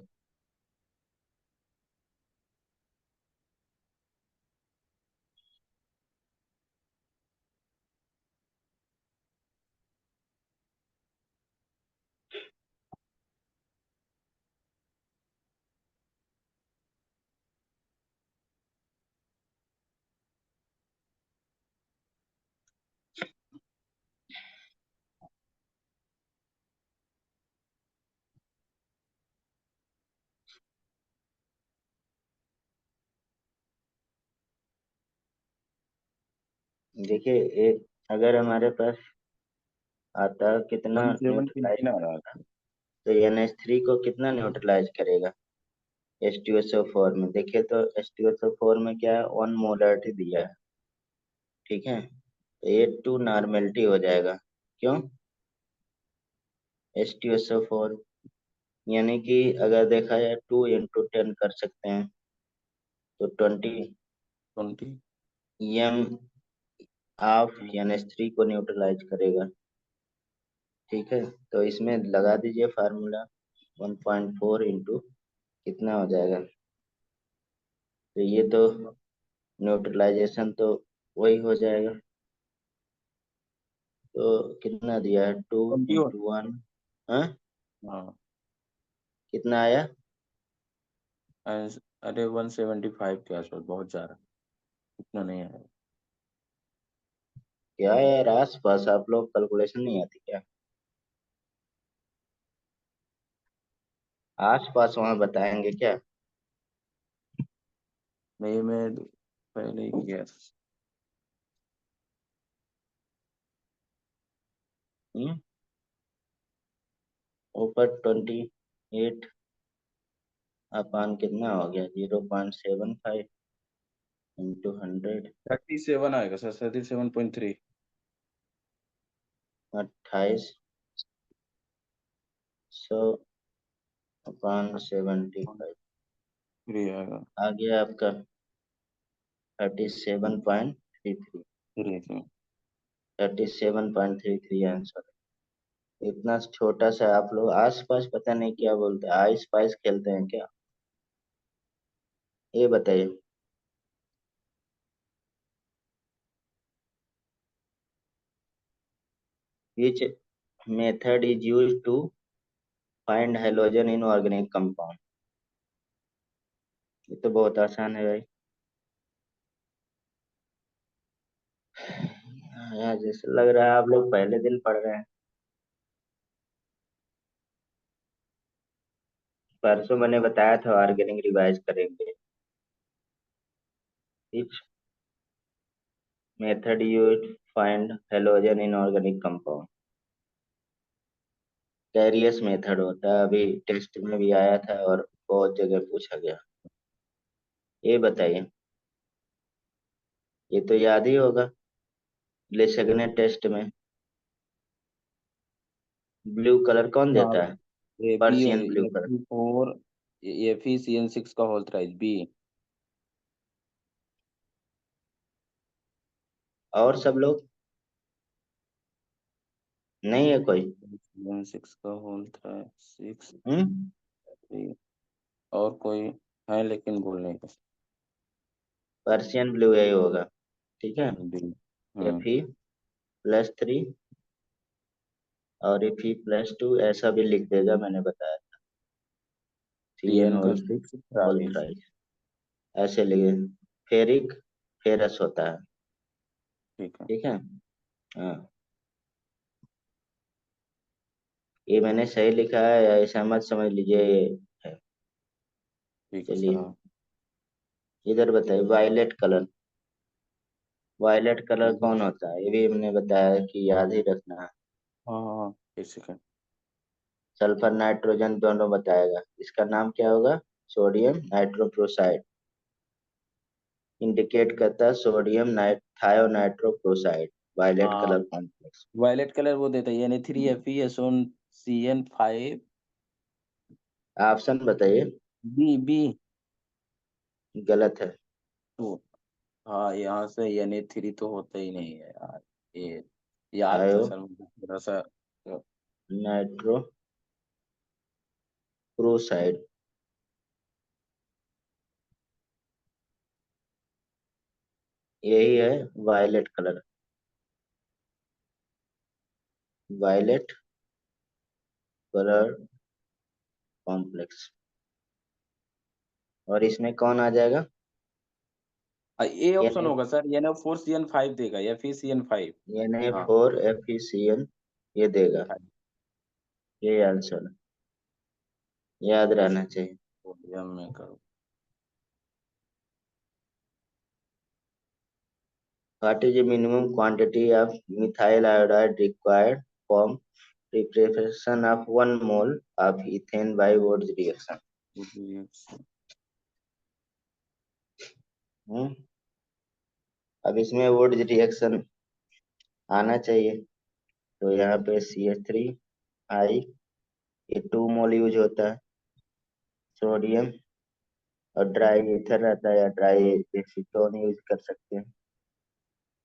देखिए, एक अगर हमारे पास आता कितना 17 न्यूट्रलाइज कितना आ रहा करेगा, है? तो NH3 को कितना न्यूट्रलाइज करेगा H2SO4 में? देखिए तो H2SO4 में क्या है, 1 मोलरिटी दिया है। ठीक है, तो ये 2 नॉर्मेलिटी हो जाएगा। क्यों? H2SO4 यानी कि अगर देखा जाए 2 × 10 कर सकते हैं, तो 20 20। एम ऑफ NH3 को न्यूट्रलाइज करेगा। ठीक है, तो इसमें लगा दीजिए फार्मूला, 1.4 इंटू कितना हो जाएगा, तो ये तो न्यूट्रलाइजेशन तो वही हो जाएगा। तो कितना दिया है, 2 × 1। हाँ, हाँ। कितना आया? अरे 175 के आसपास, बहुत जा रहा, इतना नहीं आया। क्या यार, आस पास आप लोग कैलकुलेशन नहीं आती क्या? आस पास वहाँ बताएंगे क्या? नहीं, मैं पहले ही गया। हम्म, ऊपर 28 अपान कितना हो गया, 0.75 इंटू 100, 37 आएगा सर, 37.3। 2800 अपान 75 3 आएगा। आ गया आपका 37.33। 3। 37.33 आंसर। इतना छोटा सा आप लोग आस पास पता नहीं क्या बोलते हैं, आइस पाइस खेलते हैं क्या? ये बताइए। Which method is used to find halogen in organic compound? ये तो बहुत आसान है भाई। यार जैसे लग रहा है आप लोग पहले दिन पढ़ रहे हैं। परसों मैंने बताया था ऑर्गेनिक रिवाइज करेंगे। Which method used find halogen in organic compound? Carius method होता है, अभी टेस्ट में भी आया था और बहुत जगह पूछा गया। ये बताइए, ये तो याद ही होगा, लेशगने टेस्ट में ब्लू कलर कौन हाँ, देता है? A B Prussian blue F colour. E 4 F E C N 6 का होल थ्राइस बी। और सब लोग नहीं है कोई? सी एन 6 का होल थ्राइस 6 हम्म, 3। और कोई है लेकिन भूल नहीं गए। पर्शियन ब्लू यही होगा। ठीक है, बी। एफ ई +3 और एफ ई +2 ऐसा भी लिख देगा, मैंने बताया। सी सी एन एन का होल 6 होल थ्राइस। थ्राइस ऐसे लिखे। फेरिक फेरस होता है। ठीक है। ठीक है, हाँ, ये मैंने सही लिखा है या ऐसा मत समझ लीजिए ये है। ठीक है सर। चलिए, हाँ। इधर बताइए, वायलेट कलर। वायलेट कलर हाँ। कौन होता है, ये भी हमने बताया कि याद ही रखना है। हाँ हाँ, एक सेकेंड। सल्फर नाइट्रोजन दोनों बताएगा, इसका नाम क्या होगा? Sodium nitrochloride. इंडिकेट करता है सोडियम थायोनाइट्रोक्लोराइड वायलेट हाँ, कलर कॉम्प्लेक्स। वायलेट कलर वो देता है Na3FeSO ऑप्शन बताइए। बी। गलत है। तो हाँ, यहाँ से Na3 तो होता ही नहीं है यार। ये याद था थायो सर मुझे थोड़ा सा। नाइट्रोक्लोराइड यही है violet colour, violet colour complex. और इसमें कौन आ जाएगा? ए ऑप्शन यानी होगा सर, Na4CN5 देगा या फिर CN5। हाँ, Na4FeCN ये देगा। ये आंसर याद रहना चाहिए। सोडियम में करो। What is the minimum quantity of methyl iodide required for preparation of 1 mole of ethane by Wood's reaction? हम्म अब इसमें वुड्स रिएक्शन आना चाहिए, तो यहाँ पे CH3 I, ये 2 मोल यूज होता है। सोडियम और ड्राई ईथर रहता है, या ड्राई एसीटोन यूज कर सकते हैं।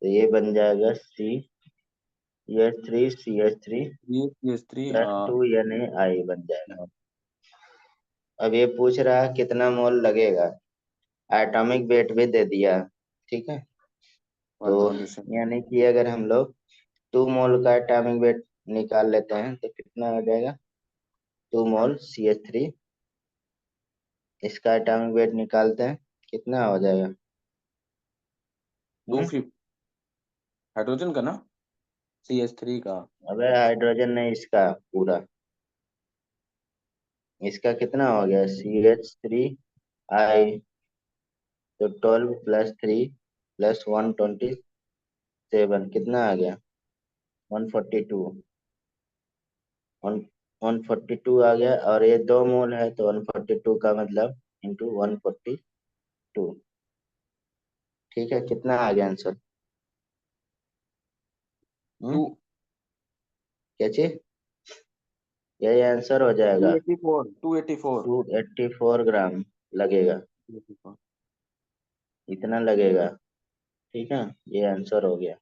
तो ये बन जाएगा CH3 CH3 प्लस हाँ। 2Na बन जाएगा। अब ये पूछ रहा है कितना मोल लगेगा, एटॉमिक वेट भी दे दिया। ठीक है, तो 127। यानी कि अगर हम लोग 2 मोल का एटॉमिक वेट निकाल लेते हैं तो कितना हो जाएगा? 2 मोल CH3, इसका एटॉमिक वेट निकालते हैं, कितना हो जाएगा? टू हम्म फिफ्ट हाइड्रोजन का ना, CH3 का। अबे हाइड्रोजन नहीं, इसका पूरा, इसका कितना हो गया? CH3I, तो 12 + 3 + 127 कितना आ गया? 142। 142 आ गया, और ये 2 मोल है तो 142 का मतलब इंटू 142। ठीक है, कितना आ गया आंसर? टू क्या चीज? यही आंसर हो टू जाएगा। Eighty four 284। 284 ग्राम लगेगा, इतना लगेगा। ठीक है, ये आंसर हो गया।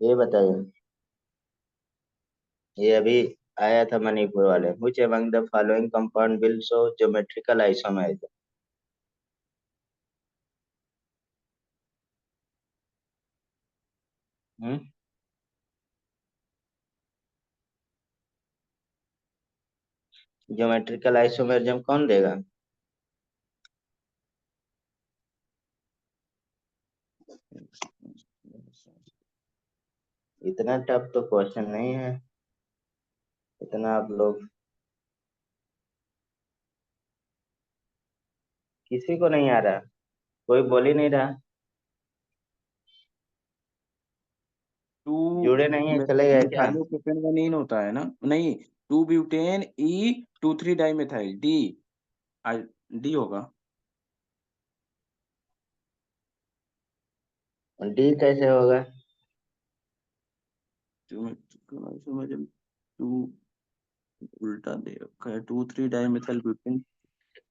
ये बताइए, ये अभी आया था मणिपुर वाले, which among the following compound will show geometrical isomerism? Hmm geometrical isomerism कौन देगा? इतना टफ तो क्वेश्चन नहीं है, इतना आप लोग, किसी को नहीं आ रहा, कोई बोल ही नहीं रहा, टू जुड़े नहीं है, चलेगा क्या? मिथाइलोप्रोपेनवानीन होता है ना, नहीं। 2 butane E 2 3 dimethyl D. D होगा। डी कैसे होगा? टू उल्टा दे रखा है, 2 3 डाइमेथाइल ब्यूटेन।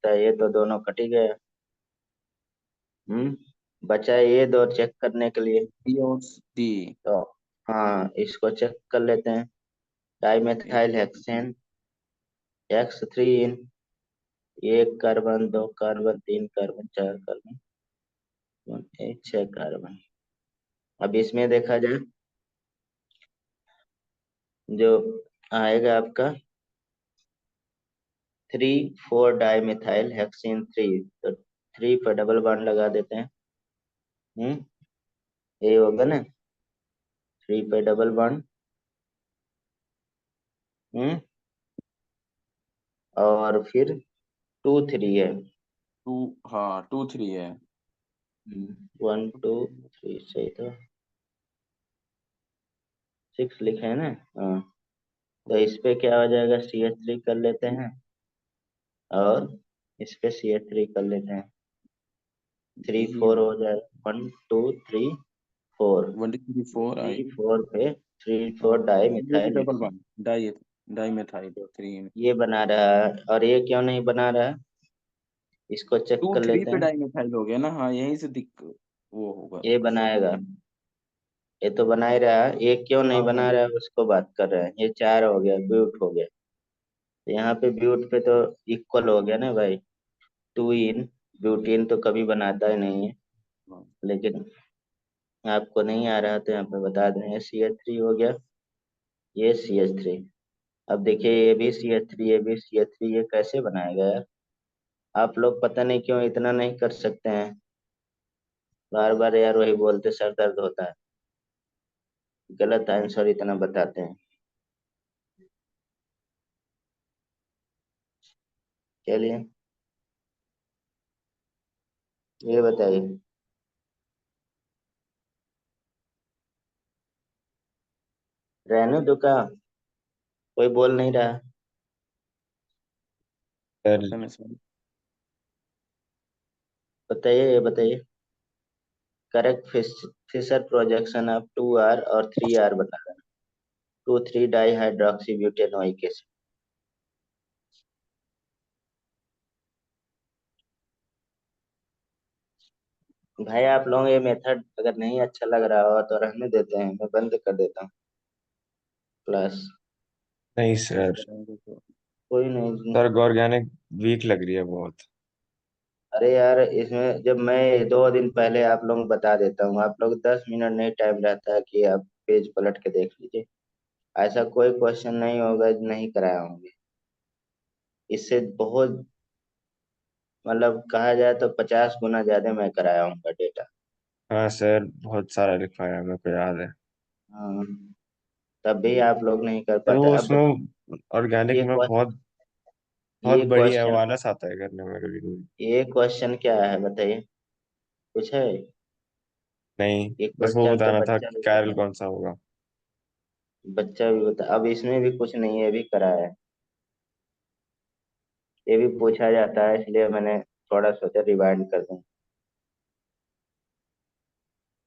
तो ये तो दोनों कट ही गए। बचा है ये दो चेक करने के लिए। डी और डी। तो हाँ, इसको चेक कर लेते हैं। Dimethyl hexane X3 1 carbon 2 carbon 3 carbon 4 carbon 6 carbon. अब इसमें देखा जाए, जो आएगा आपका 3 4 डाइमेथाइल हेक्सेन 3, तो 3 पर डबल बॉन्ड लगा देते हैं। हम्म ये होगा ना, 3 पर डबल बॉन्ड। हम्म और फिर 2 3 है। टू हाँ 2 3 है। 1 2 3 सही, तो 6 लिखे है ना। हाँ, तो इस पे क्या हो जाएगा? CH3 कर लेते हैं, और इस पे CH3 कर लेते हैं, 3 यही 4 हो जाएगा, 1 2 3 4, 1 3 4 आई 3 4 पे 3 4 डाई ये तो methyl, double bond di di methyl 3 ये बना रहा है। और ये क्यों नहीं बना रहा है, इसको चेक टू कर थ्री लेते पे हैं। डाई मेथाइल हो गया ना। हाँ यहीं से वो होगा। ये बनाएगा, ये तो बना ही रहा है, ये क्यों नहीं हाँ हाँ बना रहा है उसको बात कर रहे हैं। ये 4 हो गया, ब्यूट हो गया, यहाँ पे ब्यूट पे तो इक्वल हो गया ना भाई, 2 इन, ब्यूटीन तो कभी बनाता ही नहीं है। हाँ। लेकिन आपको नहीं आ रहा तो यहाँ पे बता दें, ये CH3 हो गया, ये CH3। अब देखिए ये भी CH3, ये भी CH3, ये कैसे बनाएगा यार। आप लोग पता नहीं क्यों इतना नहीं कर सकते हैं, बार बार यार वही बोलते सर दर्द होता है, गलत आंसर इतना बताते हैं। चलिए ये बताइए, रहने दो का, कोई बोल नहीं रहा। सर ऑप्शन है सर। बताइए, ये बताइए, correct Fisher projection of 2R और 3R बता रहा है, 2 3 डाई हाइड्रोक्सी ब्यूटेनोइक एसिड। भाई आप लोग ये मेथड अगर नहीं अच्छा लग रहा हो तो रहने देते हैं, मैं बंद कर देता हूँ क्लास। नहीं नहीं सर, करेंगे तो कोई नहीं। सर ऑर्गेनिक वीक लग रही है बहुत। अरे यार इसमें जब मैं 2 दिन पहले आप लोग बता देता हूँ, आप लोग 10 मिनट नहीं टाइम रहता है कि आप पेज पलट के देख लीजिए। ऐसा कोई क्वेश्चन नहीं होगा जो नहीं कराया होंगे, इससे बहुत, मतलब कहा जाए तो 50 गुना ज्यादा मैं कराया हूँगा डेटा। हाँ सर, बहुत सारा लिखवाया मेरे को याद है। हाँ, तब भी आप लोग नहीं कर सर पाते। वो अब उसमें ऑर्गेनिक ये में क्वेश्चन, बहुत बहुत ये बढ़िया क्वेश्चन वाला आता है करने में कभी कभी। ये क्वेश्चन क्या है बताइए, कुछ है? नहीं, ये बस वो क्वेश्चन तो बताना था बच्चा कि भी कैरल बता, कौन सा होगा। बच्चा भी बता। अब इसमें भी कुछ नहीं है, ये भी कराया है, ये भी पूछा जाता है, इसलिए मैंने थोड़ा सोचा रिवाइंड कर दूं।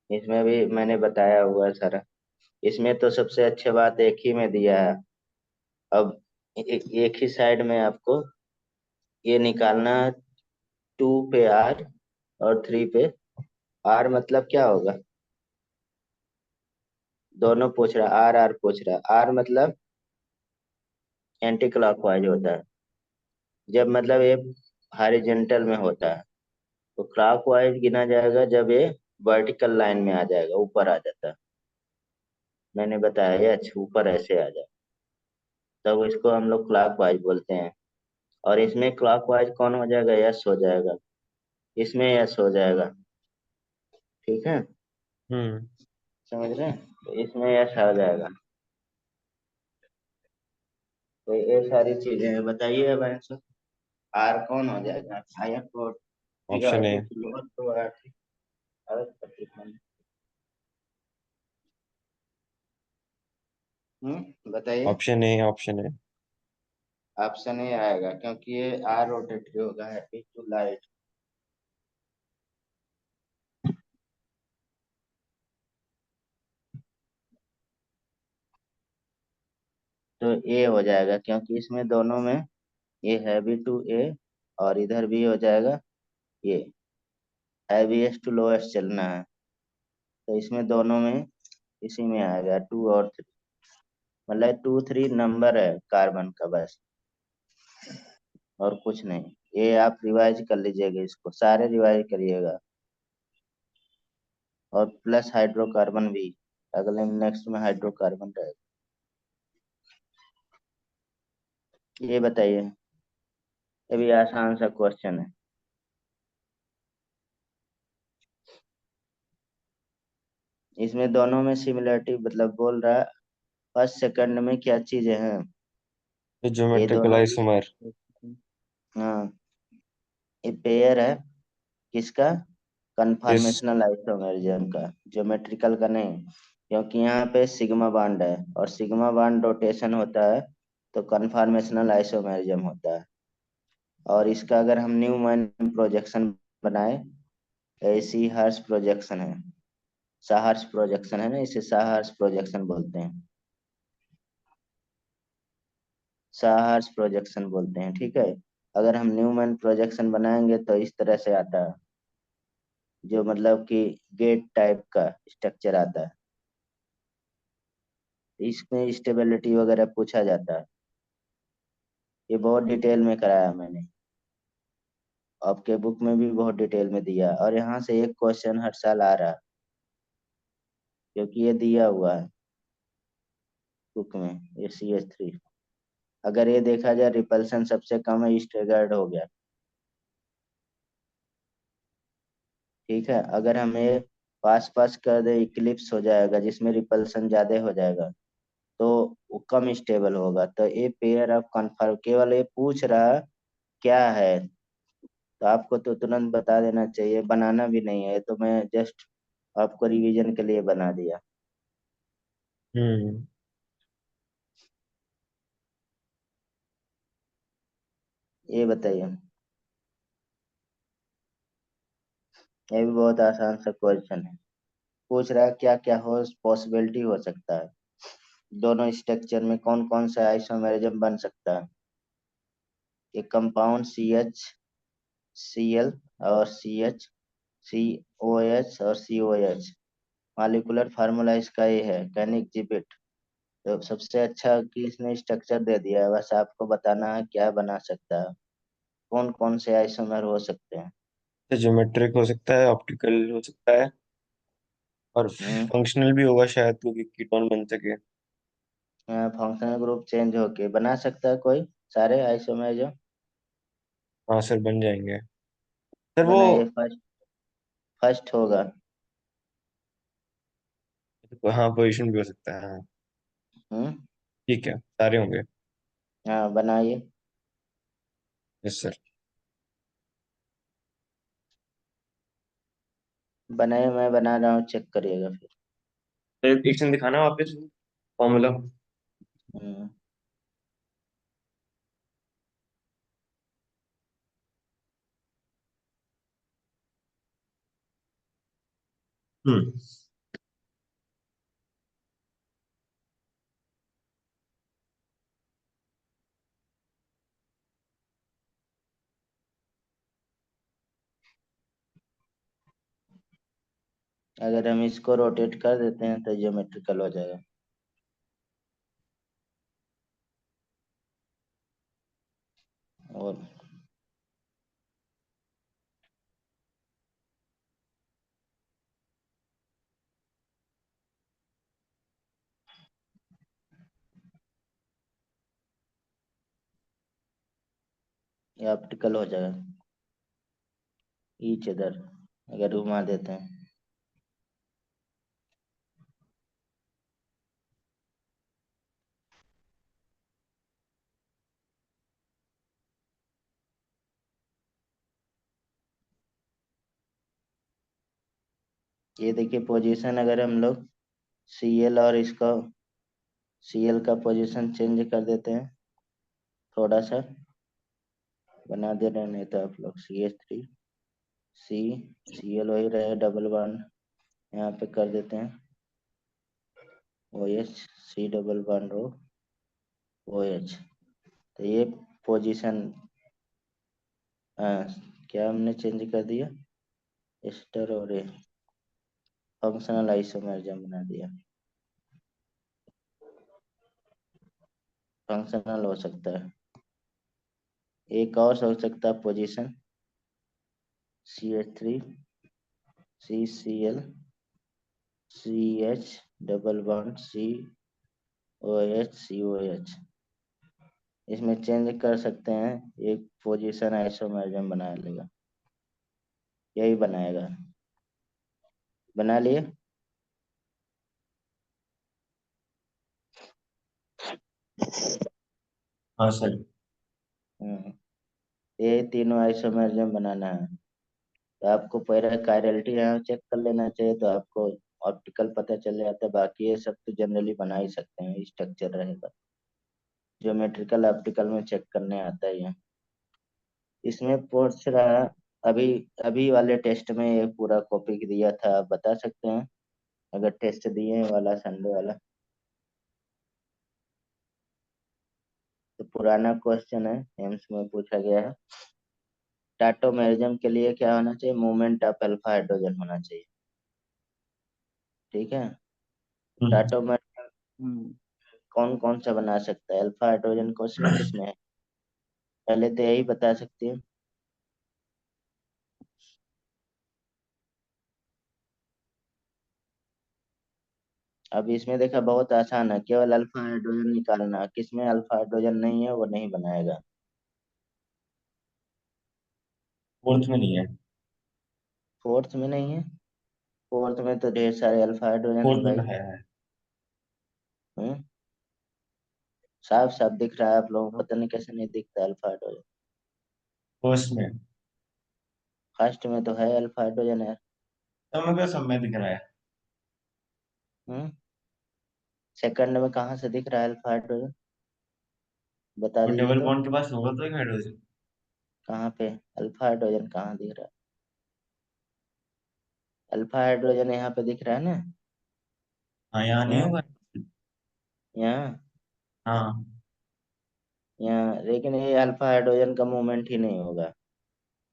इसमें भी मैंने बताया हुआ है सारा। इसमें तो सबसे अच्छी बात एक ही में दिया है। अब एक ही साइड में आपको ये निकालना है, 2 पे R और 3 पे R, मतलब क्या होगा, दोनों पूछ रहा, R पूछ रहा। R मतलब एंटी क्लॉकवाइज होता है, जब मतलब ये हॉरिजॉन्टल में होता है, तो क्लॉकवाइज गिना जाएगा जब ये वर्टिकल लाइन में आ जाएगा, ऊपर आ जाता है। मैंने बताया ये अच्छा ऊपर ऐसे आ जाए, तब इसको हम लोग क्लॉकवाइज बोलते हैं। और इसमें क्लॉकवाइज कौन हो जाएगा, यस हो जाएगा, इसमें यस हो जाएगा। ठीक है, हम्म। समझ रहे हैं, तो इसमें यस आ जाएगा। तो ये सारी चीजें हैं, बताइए अब आंसर। आर कौन हो जाएगा, higher code, option A. Lower तो आर, बताइए। Option A, option A. Option A आएगा, क्योंकि ये आर रोटेटरी होगा, हैप्पी टू लाइट। तो ए हो जाएगा, क्योंकि इसमें दोनों में ये हैवी टू ए, और इधर भी हो जाएगा, ये हैवीएस्ट टू लोएस्ट चलना है, तो इसमें दोनों में इसी में आएगा 2 और 3, मतलब 2 3 नंबर है कार्बन का बस, और कुछ नहीं। ये आप रिवाइज कर लीजिएगा, इसको सारे रिवाइज करिएगा, और प्लस हाइड्रोकार्बन भी, अगले नेक्स्ट में हाइड्रोकार्बन रहेगा। ये बताइए, ये भी आसान सा क्वेश्चन है। इसमें दोनों में सिमिलरिटी, मतलब बोल रहा है फर्स्ट सेकंड में क्या चीजें हैं, ये ज्योमेट्रिकल दोनों, आइसोमर। हाँ, ये पेयर है किसका, इस कन्फॉर्मेशनल आइसोमेरिज्म का, ज्योमेट्रिकल का नहीं। क्योंकि यहाँ पे सिग्मा बॉन्ड है, और सिग्मा बॉन्ड रोटेशन होता है, तो कन्फॉर्मेशनल आइसोमेरिज्म होता है। और इसका अगर हम न्यूमैन प्रोजेक्शन बनाए, ऐसी हर्स प्रोजेक्शन है, साहर्स प्रोजेक्शन है ना, इसे साहर्स प्रोजेक्शन बोलते हैं, साहर्स प्रोजेक्शन बोलते हैं, ठीक है। अगर हम न्यूमैन प्रोजेक्शन बनाएंगे तो इस तरह से आता है, जो मतलब कि गेट टाइप का स्ट्रक्चर आता है। इसमें स्टेबिलिटी वगैरह पूछा जाता है, ये बहुत डिटेल में कराया मैंने, आपके बुक में भी बहुत डिटेल में दिया, और यहाँ से एक क्वेश्चन हर साल आ रहा है, क्योंकि ये दिया हुआ है बुक में, ये CH3। अगर ये देखा जाए रिपल्सन सबसे कम है, स्टेगर्ड हो गया, ठीक है। अगर हमें पास पास कर दे, इक्लिप्स हो जाएगा जिसमें रिपल्सन ज्यादा हो जाएगा, तो वो कम स्टेबल होगा। तो ये पेयर ऑफ कन्फर्म केवल ये पूछ रहा क्या है, तो आपको तो तुरंत बता देना चाहिए, बनाना भी नहीं है, तो मैं जस्ट आपको रिवीजन के लिए बना दिया। हम्म। ये बताइए, ये भी बहुत आसान सा क्वेश्चन है। पूछ रहा है क्या क्या हो पॉसिबिलिटी हो सकता है, दोनों स्ट्रक्चर में कौन कौन सा आइसोमेरिज्म बन सकता है। एक कंपाउंड CH Cl और CH COH और COH, मॉलिक्यूलर फार्मूला इसका ये है, कैन एग्जिबिट। तो सबसे अच्छा कि इसने स्ट्रक्चर दे दिया है, बस आपको बताना है क्या बना सकता है, कौन कौन से आइसोमर हो सकते हैं। ज्योमेट्रिक हो सकता है, ऑप्टिकल हो सकता है, और हम्म। फंक्शनल भी होगा शायद, क्योंकि कीटोन बन सके। फंक्शनल ग्रुप चेंज होके बना सकता है कोई सारे आइसोमर जो। हाँ सर, बन जाएंगे सर वो। बनाइए, फर्स्ट फर्स्ट होगा। हाँ, पोजीशन भी हो सकता है, हाँ। हम्म। ठीक है, सारे होंगे। हाँ बनाइए। Yes sir. बनाइए, मैं बना रहा हूँ, चेक करिएगा फिर। एक सेकंड दिखाना वापस फॉर्मूला। हम्म। हम्म। अगर हम इसको रोटेट कर देते हैं तो ज्योमेट्रिकल हो जाएगा। और ये ऑप्टिकल हो जाएगा, ईच अदर अगर घुमा देते हैं। ये देखिए पोजीशन, अगर हम लोग Cl और इसका Cl का पोजीशन चेंज कर देते हैं थोड़ा सा, बना दे रहे हैं, नहीं तो आप लोग CH3 C Cl वही रहे, डबल बॉन्ड यहाँ पे कर देते हैं, OH C double bond OH। तो ये पोजीशन क्या हमने चेंज कर दिया, एस्टर और फंक्शनल आइसोमर्जम बना दिया, फंक्शनल हो सकता है। एक और हो सकता है position, CH3 CCl CH double bond COH। इसमें चेंज कर सकते हैं, एक पोजीशन आइसोमर्जम बना लेगा, यही बनाएगा। बना लिए। हाँ सर। हम्म। ये तीनों आइसोमर्जम बनाना है, तो आपको पहले कायरलिटी यहाँ चेक कर लेना चाहिए, तो आपको ऑप्टिकल पता चल जाता है, बाकी ये सब तो जनरली बना ही सकते हैं, स्ट्रक्चर रहेगा। ज्योमेट्रिकल ऑप्टिकल में चेक करने आता है ये। इसमें पूछ रहा, अभी अभी वाले टेस्ट में ये पूरा कॉपी दिया था, आप बता सकते हैं अगर टेस्ट दिए वाला संडे वाला? तो पुराना क्वेश्चन है, एम्स में पूछा गया है। टाटोमेरिज्म के लिए क्या होना चाहिए? मूवमेंट ऑफ अल्फा हाइड्रोजन होना चाहिए। ठीक है। हम्म। टाटोमेरिज्म कौन कौन सा बना सकता है? अल्फा हाइड्रोजन किसमें किसमें है? पहले तो यही बता सकती है। अब इसमें देखा, बहुत आसान है, केवल अल्फा हाइड्रोजन निकालना, किसमें अल्फा हाइड्रोजन नहीं है वो नहीं बनाएगा। फोर्थ में नहीं है। फोर्थ में नहीं है? फोर्थ में तो ढेर सारे अल्फा हाइड्रोजन है फोर्थ में तो भाई। है। हम्म। साफ साफ दिख रहा है, आप लोगों को पता नहीं कैसे नहीं दिखता अल्फा हाइड्रोजन। फर्स्ट में। फर्स्ट में तो है अल्फा हाइड्रोजन है। तो मेरे को सब में दिख रहा है। हम्म। सेकंड में कहाँ से दिख रहा है अल्फा हाइड्रोजन? बता तो दीजिए डबल तो। बॉन्ड के पास होगा तो एक हाइड्रोजन। कहाँ पे अल्फा हाइड्रोजन कहाँ दिख रहा है? अल्फा हाइड्रोजन यहाँ पे दिख रहा है ना। हाँ, यहाँ नहीं हाँ। होगा। यहाँ। हाँ। यहाँ, लेकिन ये अल्फा हाइड्रोजन का मूवमेंट ही नहीं होगा।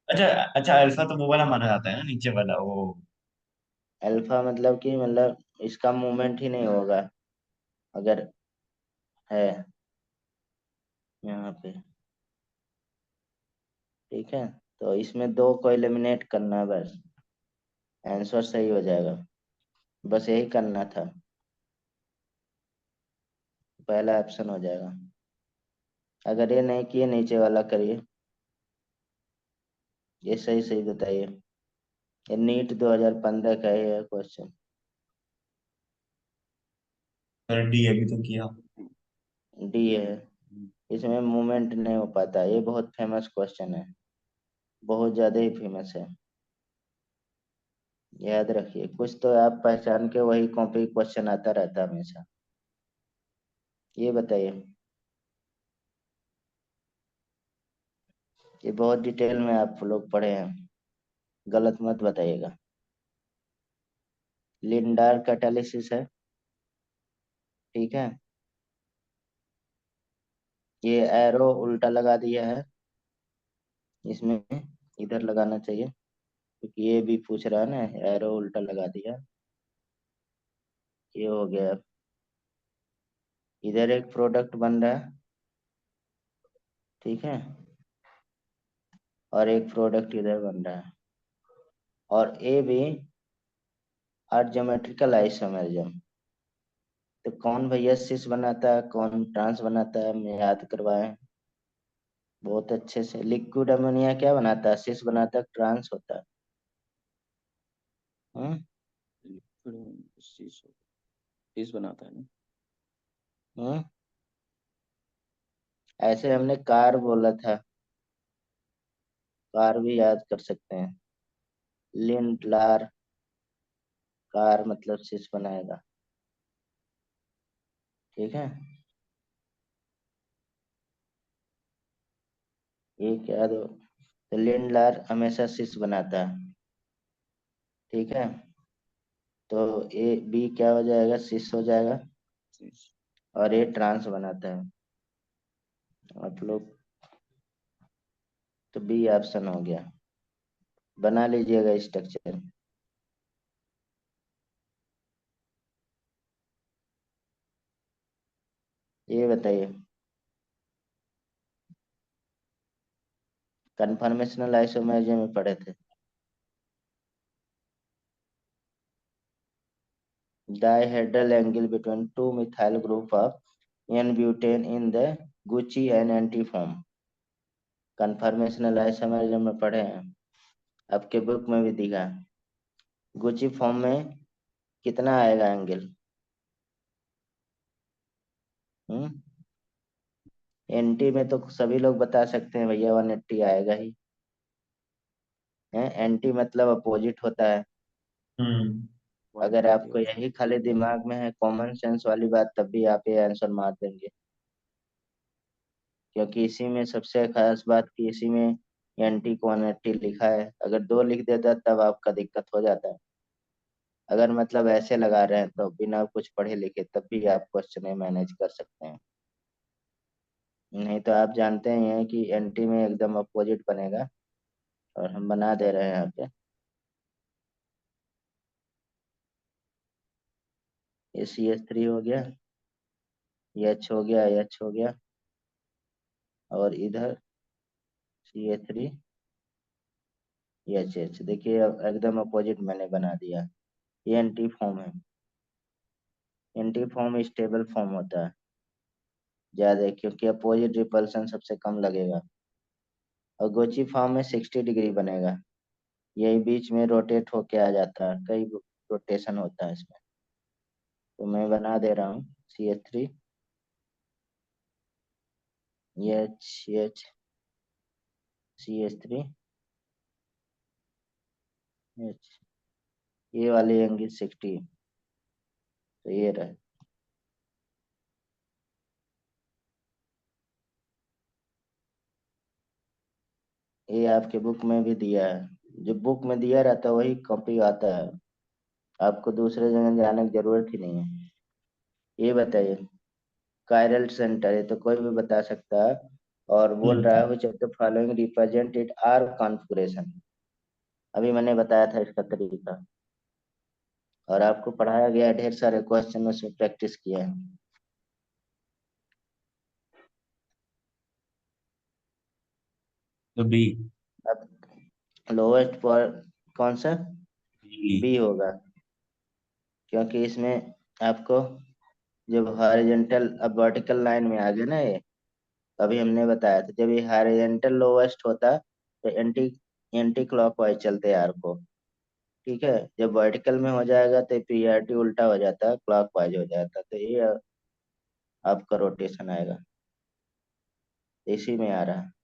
अच्छा अच्छा, अल्फा तो वो वाला माना जाता है ना, नीचे वाला वो। अल्फा मतलब कि, मतलब इसका मूवमेंट ही नहीं होगा अगर है यहाँ पे। ठीक है। तो इसमें दो को एलिमिनेट करना है बस, आंसर सही हो जाएगा। बस यही करना था, पहला ऑप्शन हो जाएगा। अगर ये नहीं किए, नीचे वाला करिए। ये सही सही बताइए। ये नीट 2015 का ही है क्वेश्चन। फिर डी अभी तो किया। डी है। इसमें मूवमेंट नहीं हो पाता, ये बहुत फेमस क्वेश्चन है, बहुत ज्यादा ही फेमस है। याद रखिए, कुछ तो आप पहचान के, वही कॉपी क्वेश्चन आता रहता है हमेशा। ये बताइए, ये बहुत डिटेल में आप लोग पढ़े हैं, गलत मत बताइएगा। लिंडार कैटालिसिस है। ठीक है। ये एरो उल्टा लगा दिया है इसमें, इधर लगाना चाहिए, क्योंकि ये भी पूछ रहा है ना, एरो उल्टा लगा दिया। ये हो गया। इधर एक प्रोडक्ट बन रहा है। ठीक है। और एक प्रोडक्ट इधर बन रहा है। और ये भी और ज्योमेट्रिकल आइसोमेरिज्म। तो कौन भैया सिस बनाता है, कौन ट्रांस बनाता है, हमें याद करवाएं बहुत अच्छे से। लिक्विड अमोनिया क्या बनाता है? सिस बनाता है, ट्रांस होता है? हम्म। चीज बनाता है ना। हम्म। ऐसे हमने कार बोला था, कार भी याद कर सकते हैं। लिंटलार, कार मतलब सिस बनाएगा। ठीक है। ये क्या दो, तो लिंडलार हमेशा सिस बनाता है। ठीक है। तो ए बी क्या हो जाएगा? सिस हो जाएगा। और ये ट्रांस बनाता है। आप लोग, तो बी ऑप्शन हो गया। बना लीजिएगा स्ट्रक्चर। ये बताइए, कन्फर्मेशनल आइसोमेरिज्म में पढ़े थे। Dihedral angle between two methyl group of n butane in the gauche and anti form. Conformational isomerism में पढ़े हैं, आपके बुक में भी दिखा है। गुची फॉर्म में कितना आएगा एंगल? हम्म। एंटी में तो सभी लोग बता सकते हैं भैया, 180 आएगा ही है। एंटी मतलब अपोजिट होता है। हम्म। अगर 120 आपको होता है। यही खाली दिमाग में है, कॉमन सेंस वाली बात, तब भी आप ये आंसर मार देंगे। क्योंकि इसी में सबसे खास बात की, इसी में एंटी क्वांटिटी लिखा है, अगर दो लिख देता तब आपका दिक्कत हो जाता है। अगर मतलब ऐसे लगा रहे हैं तो बिना कुछ पढ़े लिखे तब भी आप क्वेश्चन मैनेज कर सकते हैं। नहीं तो आप जानते ही हैं कि एंटी में एकदम अपोजिट बनेगा, और हम बना दे रहे हैं यहाँ पे। ये CH3 हो गया, H हो गया, H हो गया, और इधर CH3 H। देखिए अब एकदम अपोजिट मैंने बना दिया। ये एंटी फॉर्म है। एंटी फॉर्म स्टेबल फॉर्म होता है ज्यादा, क्योंकि अपोजिट रिपल्सन सबसे कम लगेगा। और गोची फॉर्म में 60 डिग्री बनेगा, यही बीच में रोटेट होके आ जाता है, कई रोटेशन होता है इसमें। तो मैं बना दे रहा हूँ CH3 H CH3 H। ये वाली एंगल 60, तो ये रहा। ये आपके बुक में भी दिया है, जो बुक में दिया रहता है वही कॉपी आता है, आपको दूसरे जगह जाने की जरूरत ही नहीं है। ये बताइए, कायरल सेंटर, ये तो कोई भी बता सकता है। और बोल रहा है which of the following represent it R configuration। अभी मैंने बताया था इसका तरीका, और आपको पढ़ाया गया है, ढेर सारे क्वेश्चन उसमें प्रैक्टिस किया है। तो बी। अब लोवेस्ट पर कौन सा? बी। बी होगा, क्योंकि इसमें आपको जब हॉरिजॉन्टल, अब वर्टिकल लाइन में आ गया ना ये, अभी हमने बताया था जब ये हॉरिजॉन्टल लोवेस्ट होता तो एंटी एंटी क्लॉकवाइज चलते हैं आर को। ठीक है, जब वर्टिकल में हो जाएगा तो पीआरटी उल्टा हो जाता है, क्लॉकवाइज हो जाता है, तो ये आपका रोटेशन आएगा, इसी में आ रहा है।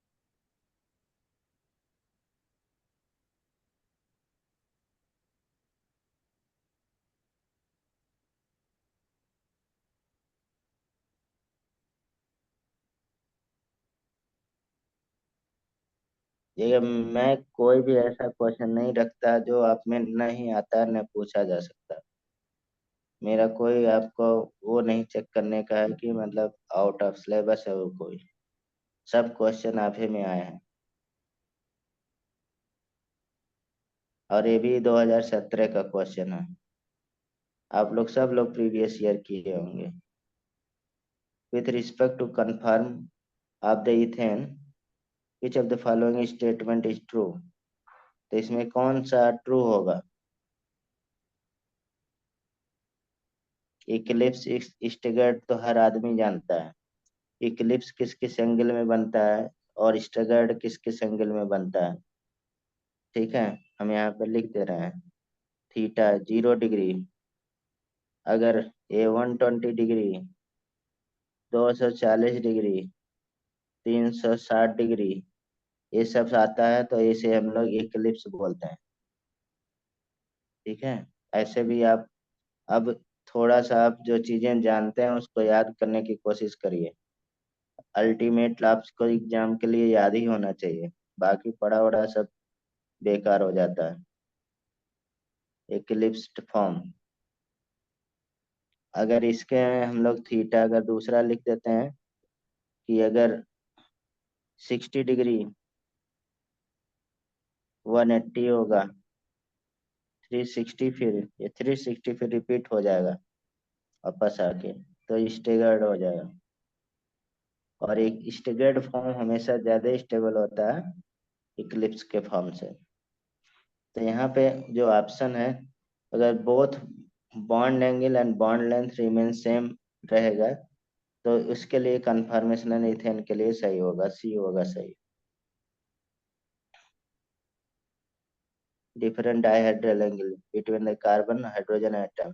ये मैं कोई भी ऐसा क्वेश्चन नहीं रखता जो आप में नहीं आता न पूछा जा सकता। मेरा कोई आपको वो नहीं चेक करने का है कि मतलब आउट ऑफ सिलेबस है वो कोई, सब क्वेश्चन आप ही में आए हैं। और ये भी 2017 का क्वेश्चन है, आप लोग सब लोग प्रीवियस ईयर किए होंगे। With respect to conformer of the ethane which of the following statement is true. तो इसमें कौन सा ट्रू होगा? इक्लिप्स स्टैगर्ड तो हर आदमी जानता है, इक्लिप्स किस किस एंगल में बनता है और स्टैगर्ड किस किस एंगल में बनता है। ठीक है, हम यहाँ पर लिख दे रहे हैं थीटा 0 डिग्री, अगर ए 120 डिग्री, 240 डिग्री, 360 डिग्री, ये सब आता है तो इसे हम लोग इक्लिप्स बोलते हैं। ठीक है, ऐसे भी आप अब थोड़ा सा आप जो चीजें जानते हैं उसको याद करने की कोशिश करिए। अल्टीमेट आपको एग्जाम के लिए याद ही होना चाहिए, बाकी पढ़ा वढ़ा सब बेकार हो जाता है। इक्लिप्स्ड फॉर्म, अगर इसके हम लोग थीटा अगर दूसरा लिख देते हैं कि अगर 60 डिग्री 180 होगा, 360 फिर ये 360 फिर रिपीट हो जाएगा वापस आके, तो स्टेगर्ड हो जाएगा। और एक स्टेगर्ड फॉर्म हमेशा ज्यादा स्टेबल होता है इक्लिप्स के फॉर्म से। तो यहाँ पे जो ऑप्शन है, अगर both bond angle and bond length remain same रहेगा तो उसके लिए कंफर्मेशन इथेन के लिए सही होगा, सी होगा सही। Different dihedral angle between the carbon hydrogen atom.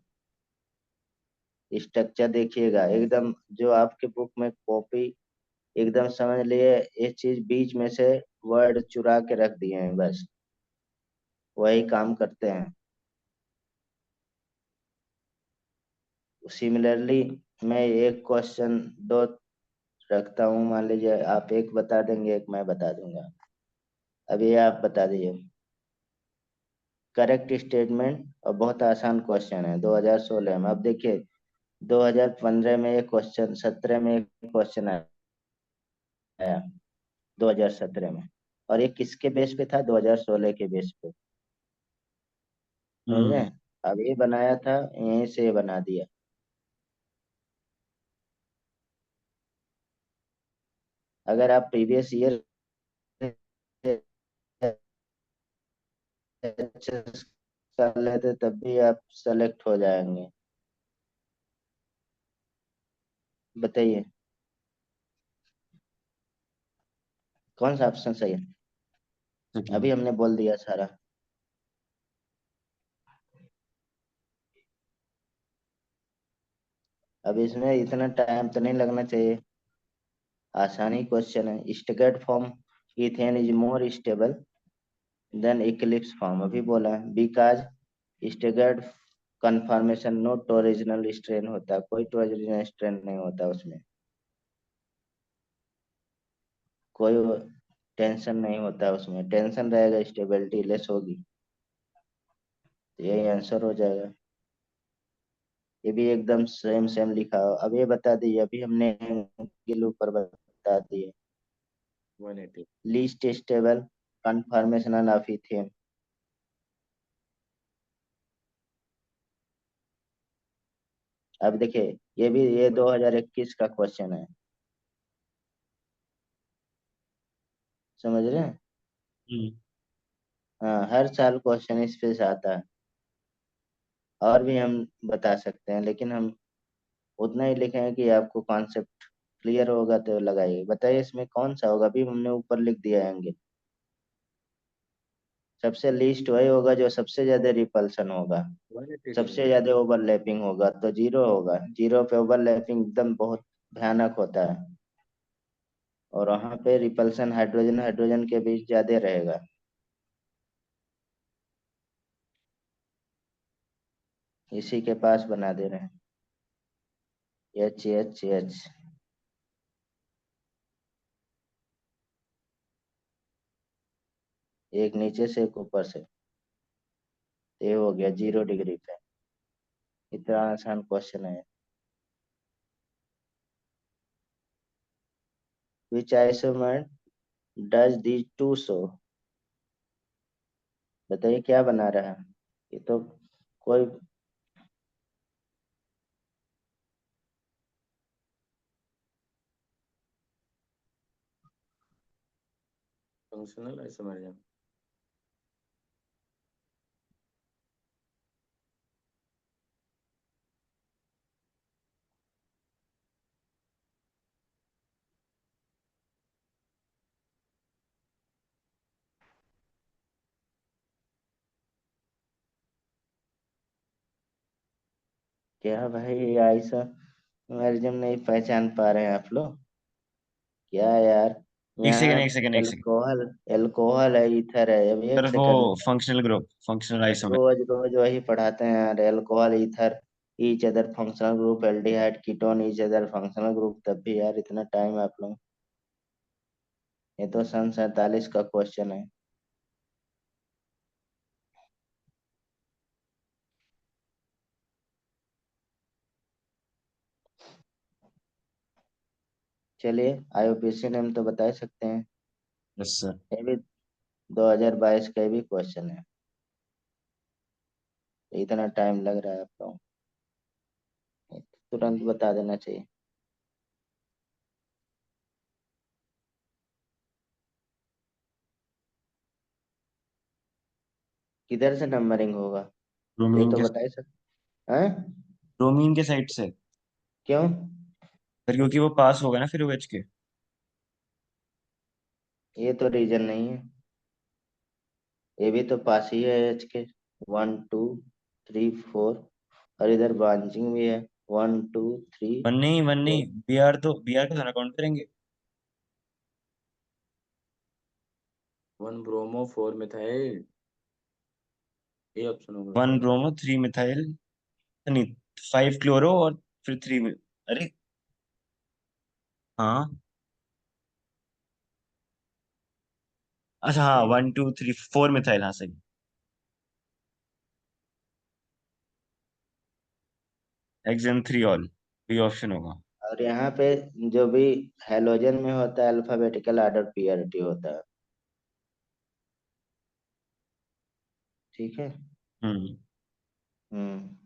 Structure देखिएगा एकदम, जो आपके बुक में कॉपी एकदम समझ लिए, ये चीज बीच में से वर्ड चुरा के रख दिए हैं बस, वही काम करते हैं। सिमिलरली मैं एक क्वेश्चन दो रखता हूँ, मान लीजिए आप एक बता देंगे, एक मैं बता दूंगा। अभी आप बता दीजिए करेक्ट स्टेटमेंट। और बहुत आसान क्वेश्चन है 2016 में। अब देखिए 2015 में एक क्वेश्चन, 17 में एक क्वेश्चन आया, 2017 में। और ये किसके बेस पे था? 2016 के बेस पे। समझ रहे हम्म। हैं? अब ये बनाया था, यहीं से ये बना दिया। अगर आप प्रीवियस ईयर कर लेते तब भी आप सेलेक्ट हो जाएंगे। बताइए कौन सा ऑप्शन सही है? अभी हमने बोल दिया सारा। अब इसमें इतना टाइम तो नहीं लगना चाहिए, आसानी क्वेश्चन है। Staggered form ethane is more stable than eclipse form, अभी बोला है। Because staggered conformation no torsional strain होता, कोई टोरिजिनल स्ट्रेन नहीं होता उसमें, कोई टेंशन नहीं होता उसमें। टेंशन रहेगा स्टेबिलिटी लेस होगी। तो यही आंसर हो जाएगा। ये भी एकदम सेम सेम लिखा हो। अब ये बता दीजिए, अभी हमने एंगल ऊपर बता दिए। 180। Least stable confirmation of ethane. अब देखिए ये भी, ये 2021 का क्वेश्चन है। समझ रहे हैं? हम्म। हाँ, हर साल क्वेश्चन इस पे से आता है। और भी हम बता सकते हैं, लेकिन हम उतना ही लिखेंगे कि आपको कॉन्सेप्ट क्लियर होगा तो लगाइए। बताइए इसमें कौन सा होगा? अभी हमने ऊपर लिख दिया है एंगल। सबसे लीस्ट वही होगा जो सबसे ज्यादा रिपल्सन होगा, 180 सबसे डिग्री। ज्यादा ओवरलैपिंग होगा तो जीरो होगा। जीरो पे ओवरलैपिंग एकदम बहुत भयानक होता है। और वहां पे रिपल्सन हाइड्रोजन हाइड्रोजन के बीच ज्यादा रहेगा। इसी के पास बना दे रहे हैं। H H H. एक नीचे से एक ऊपर से। ये हो गया 0 डिग्री पे। इतना आसान क्वेश्चन है। Which isomer does these two show? बताइए क्या बना रहा है? ये तो कोई फंक्शनल आइसोमरिज्म। क्या भाई आइसोमरिज्म नहीं पहचान पा रहे हैं आप लोग? क्या यार, एक यहाँ सेकंड, एक सेकंड, एक सेकंड। एल्कोहल एल्कोहल है, ईथर है। अभी सर एक वो second. Functional group, functional isomer. रोज रोज वही पढ़ाते हैं यार। Alcohol ether each other functional group, aldehyde ketone each other functional group. तब भी यार इतना टाइम आप लोग। ये तो सन 47 का क्वेश्चन है। चलिए आईयूपीएसी नेम तो बता ही सकते हैं। Yes sir. ये भी 2022 का भी क्वेश्चन है। इतना टाइम लग रहा है आप लोग, तुरंत बता देना चाहिए। किधर से नंबरिंग होगा? ये ब्रोमीन तो के बता ही सकते हैं। ब्रोमीन के साइड से। क्यों? सर क्योंकि वो पास होगा ना फिर OH के। ये तो रीजन नहीं है। ये भी तो पास ही है एच के। 1 2 3 4। और इधर ब्रांचिंग भी है। 1 2 3। वन नहीं, वन नहीं। बी आर को थाना काउंट करेंगे। 1 ब्रोमो 4 मिथाइल। ये ऑप्शन होगा वन शायद। Bromo 3 methyl. नहीं, 5 क्लोरो और फिर थ्री। अरे हाँ। अच्छा हाँ, 1 2 3 4 मिथाइल, हाँ सही। हेक्सेन 3 ऑल, ये ऑप्शन होगा। और यहाँ पे जो भी हेलोजन में होता है अल्फाबेटिकल ऑर्डर पीआरटी होता है। ठीक है। हम्म। हम्म।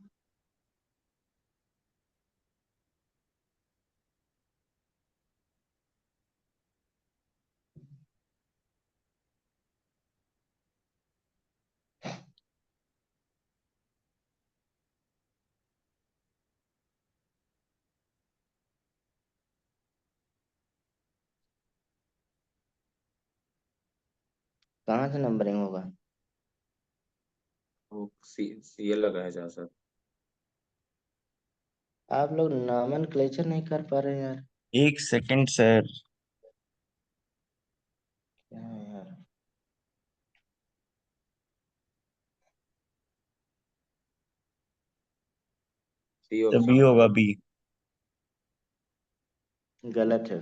कहाँ से नंबरिंग होगा? वो सीएल लगा है जहाँ सर। आप लोग नॉमेनक्लेचर नहीं कर पा रहे यार। 1 सेकंड सर। क्या है यार। सी तो ऑप्शन बी होगा। होगा, बी। गलत है।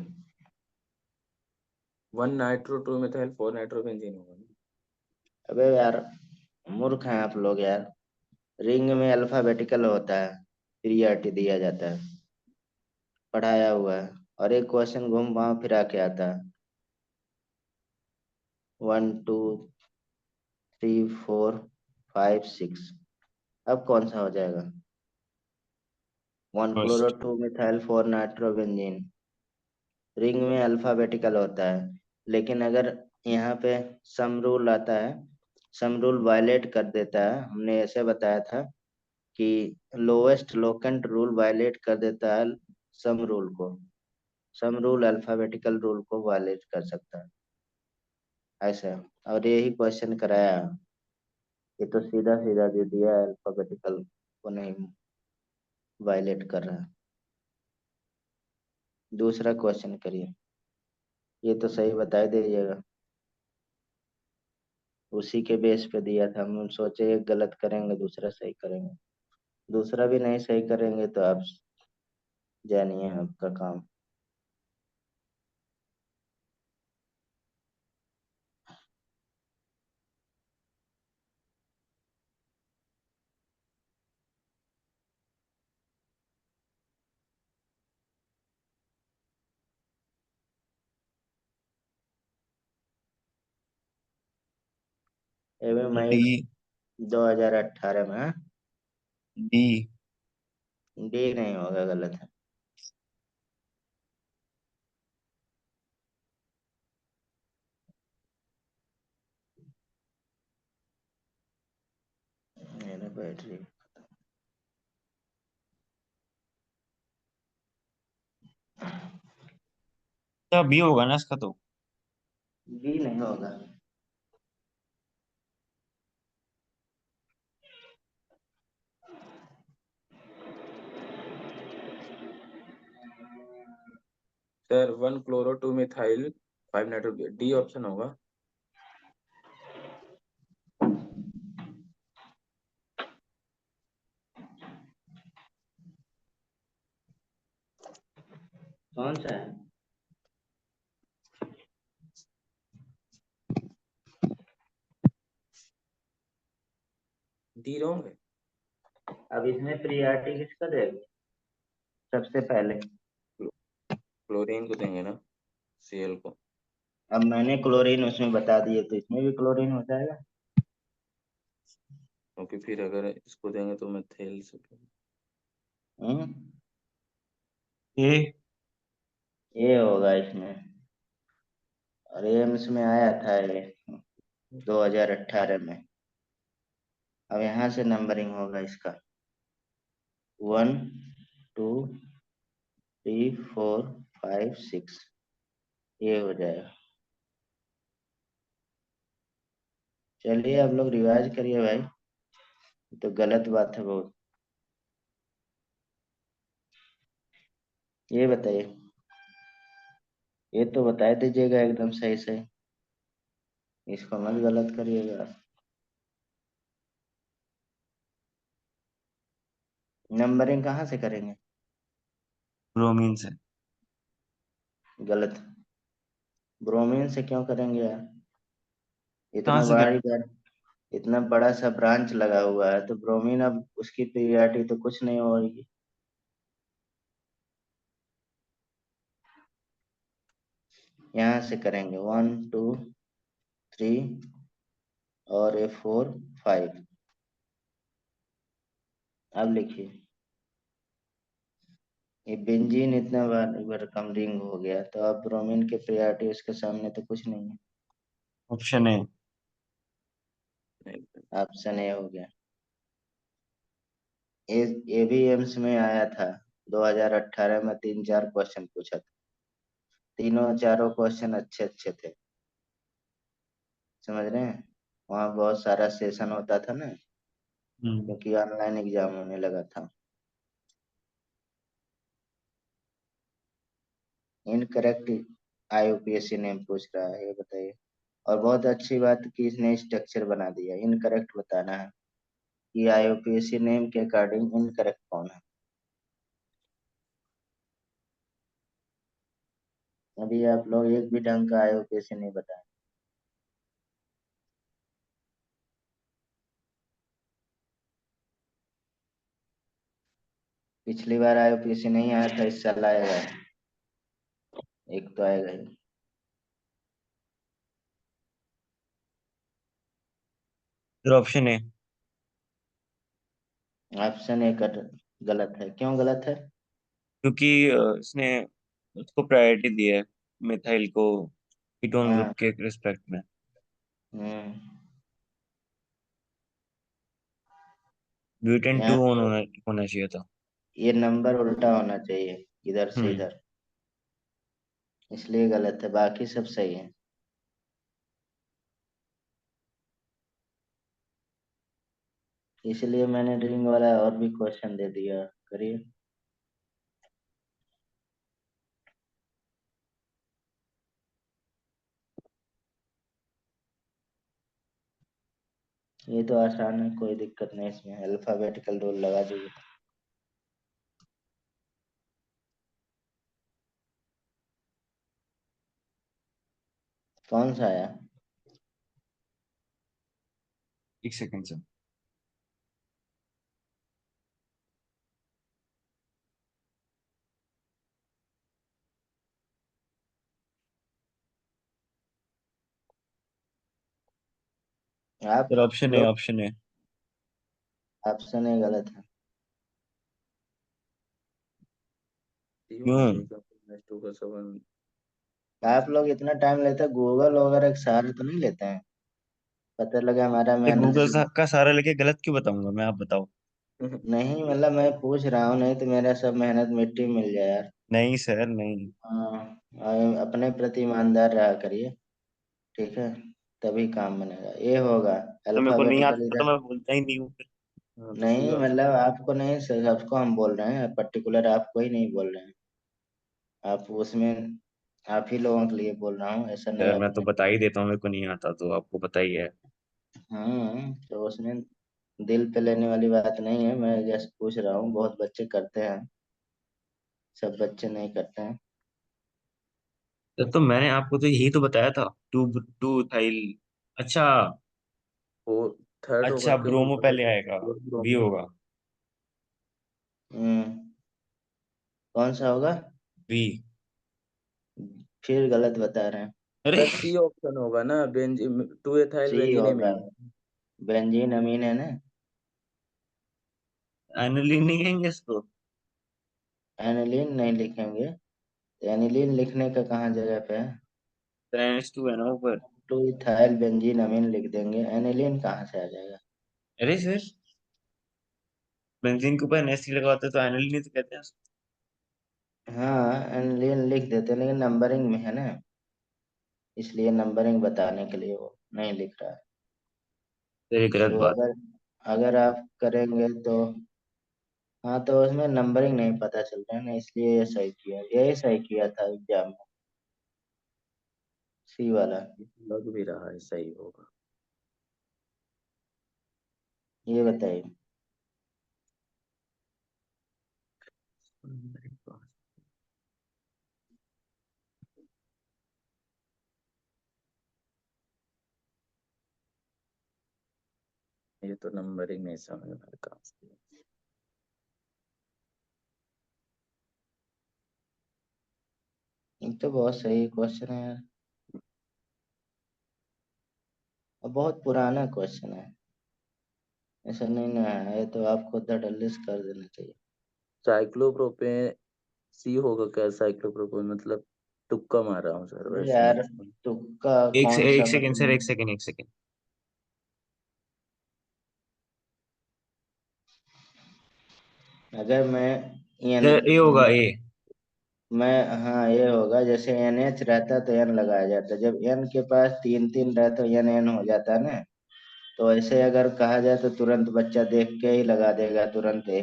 1 नाइट्रो 2 मिथाइल 4 नाइट्रोबेंजीन होगा ना। अबे यार, मूर्ख हैं आप लोग यार। रिंग में अल्फाबेटिकल होता है, पीआरटी दिया जाता है, पढ़ाया हुआ है। और एक क्वेश्चन घूम वहां फिरा के आता है, 1 2 3 4 5 6। अब कौन सा हो जाएगा? One chloro first. 2 methyl 4 nitrobenzene. Ring में अल्फाबेटिकल होता है, लेकिन अगर यहाँ पे सम रूल आता है, सम रूल वायलेट कर देता है। हमने ऐसे बताया था कि लोएस्ट लोकेंट रूल वायलेट कर देता है सम रूल को। सम रूल अल्फाबेटिकल रूल को वायलेट कर सकता है, ऐसा। और यही क्वेश्चन कराया। ये तो सीधा सीधा दे दिया, अल्फाबेटिकल को नहीं वायलेट कर रहा है। दूसरा क्वेश्चन करिए, ये तो सही बता ही दीजिएगा। उसी के बेस पे दिया था, हम सोचे एक गलत करेंगे दूसरा सही करेंगे। दूसरा भी नहीं सही करेंगे तो आप जानिए आपका काम। एवं डी। मई 2018 में, हाँ? डी। डी नहीं होगा, गलत है। मेरा बैटरी। तो बी होगा ना इसका तो। बी नहीं होगा। Sir 1 chloro 2 methyl 5 nitro, D option होगा। कौन सा है? डी रॉन्ग है। अब इसमें प्रियरिटी किसका देगा सबसे पहले? क्लोरीन को देंगे ना, सीएल को। अब मैंने क्लोरीन उसमें बता दिए, तो इसमें भी क्लोरीन हो जाएगा। क्योंकि फिर अगर इसको देंगे तो मिथाइल से। हम्म। ए। ये होगा इसमें। और एम्स में आया था ये 2018 में। अब यहाँ से नंबरिंग होगा इसका, 1 2 3 4 5 6, ये हो जाएगा। चलिए आप लोग रिवाइज करिए भाई, ये तो गलत बात है बहुत। ये बताइए, ये तो बता दीजिएगा एकदम सही सही, इसको मत गलत करिएगा। नंबरिंग कहाँ से करेंगे? ब्रोमीन से। गलत। ब्रोमीन से क्यों करेंगे यार? कहाँ इतना से बड़ा कर? इतना बड़ा सा ब्रांच लगा हुआ है तो ब्रोमीन, अब उसकी पीरियडिक तो कुछ नहीं होगी। यहाँ से करेंगे 1 2 3 और A4 5। अब लिखिए, ये बेंजीन इतना बार कम रिंग हो गया तो अब ब्रोमीन के पीरियडिक उसके सामने तो कुछ नहीं है। ऑप्शन है। ऑप्शन ए हो गया। ये भी एम्स में आया था, 2018 में 3 4 क्वेश्चन पूछा था। तीनों चारों क्वेश्चन अच्छे अच्छे थे, समझ रहे हैं। वहाँ बहुत सारा सेशन होता था ना, हम्म। क्योंकि ऑनलाइन एग्जाम होने लगा था। इनकरेक्ट IUPAC नेम पूछ रहा है, ये बताइए। और बहुत अच्छी बात कि इसने स्ट्रक्चर बना दिया, इनकरेक्ट बताना है कि IUPAC नेम के अकॉर्डिंग इनकरेक्ट कौन है। अभी आप लोग एक भी ढंग का IUPAC नहीं बताए। पिछली बार IUPAC नहीं आया था, इस साल आएगा, एक तो आएगा ही। फिर ऑप्शन है। ऑप्शन ए गलत है, क्यों गलत है? क्योंकि इसने उसको प्रायोरिटी दी है, मिथाइल को कीटोन ग्रुप हाँ। के रिस्पेक्ट में। हम्म। ब्यूटेन यहाँ 2 ऑन पे होना चाहिए था। ये नंबर उल्टा होना चाहिए, इधर से हम्म। इधर, इसलिए गलत है, बाकी सब सही है। इसलिए मैंने रिंग वाला और भी क्वेश्चन दे दिया, करिए। ये तो आसान है, कोई दिक्कत नहीं इसमें, अल्फाबेटिकल रूल लगा दीजिए। कौन सा आया? एक सेकंड से। आप फिर ऑप्शन है, लोग, ऑप्शन है। ऑप्शन ए गलत है। क्यों? आप लोग इतना टाइम लेते हैं, गूगल वगैरह के सहारे तो नहीं लेते हैं? पता लगा हमारा ये मेहनत गूगल से। का सहारा लेके गलत क्यों बताऊंगा मैं, आप बताओ। नहीं मतलब मैं पूछ रहा हूँ, नहीं तो मेरा सब मेहनत मिट्टी में मिल जाए यार। नहीं सर, नहीं। हाँ, अपने प्रति ईमानदार रहा करिए, ठीक है, तभी काम बनेगा। ये होगा तो मेरे को नहीं अल्फाबेटिकल आता तो इधर। मैं बोलता ही नहीं हूँ फिर। हाँ तो सी नहीं ऑप्शन। मतलब आपको नहीं, सबको हम बोल रहे हैं, पर्टिकुलर आपको ही नहीं बोल रहे हैं। आप उसमें, आप ही लोगों के लिए बोल रहा हूँ, ऐसा नहीं यार मैं तो अपने। बता ही देता हूँ, मेरे को नहीं आता तो आपको पता ही है। तो उसमें दिल पे लेने वाली बात नहीं है, मैं जस्ट पूछ रहा हूँ, बहुत बच्चे करते हैं, सब बच्चे नहीं करते हैं। तो मैंने आपको तो यही तो बताया था, टू टू थाइल। अच्छा। वो थर्ड होगा अच्छा, क्यों ब्रोमो बोला पहले था आएगा। B bromine. होगा। हम्म। कौन सा होगा? बी। फिर गलत बता रहे हैं। अरे। तो सी ऑप्शन होगा ना, बेंजीन टू एथाइल सी होगा, बेंजीनेमीन। बेंजीन अमीन है ना। एनिलीन नहीं कहेंगे इसको? एनिलीन नहीं लिखेंगे, एनिलीन लिखने का कहाँ जगह पे है? तो NH2 है ना ऊपर। टू इथाइल बेंजीन अमीन लिख देंगे, एनिलीन कहाँ से आ जाएगा? अरे सर, बेंजीन के ऊपर NH3 लगाते तो एनिलीन ही तो कहते हैं उसको। हाँ एनिलीन लिख देते हैं, लेकिन नंबरिंग में है ना, इसलिए नंबरिंग बताने के लिए वो नहीं लिख रहा है। तो ये गलत तो बात अगर अगर आप करेंगे तो, हाँ तो उसमें नंबरिंग नहीं पता चलता है ना, इसलिए ये सही किया, यही सही किया था एग्जाम में, सी वाला। लग भी रहा है सही होगा। ये बताइए। ये तो नंबरिंग नहीं समझ में कहाँ से। ये तो बहुत सही क्वेश्चन है यार, और बहुत पुराना क्वेश्चन है। ऐसा नहीं ना है, ये तो आपको धड़ल्ले से कर देना चाहिए। साइक्लोप्रोपेन सी होगा क्या? साइक्लोप्रोपेन मतलब तुक्का मार रहा हूँ सर, अरे वैसे यार, नहीं। तुक्का एक से कौन सा एक सेकेंड सर, एक मतलब। सेकेंड, एक सेकेंड। अगर मैं एन सर ए होगा, मैं ए। मैं हाँ, ये होगा जैसे एन एच रहता तो एन लगाया जाता, जब एन के पास तीन तीन रहता तो एन एन हो जाता है ना। तो ऐसे अगर कहा जाए तो तुरंत बच्चा देख के ही लगा देगा तुरंत ही,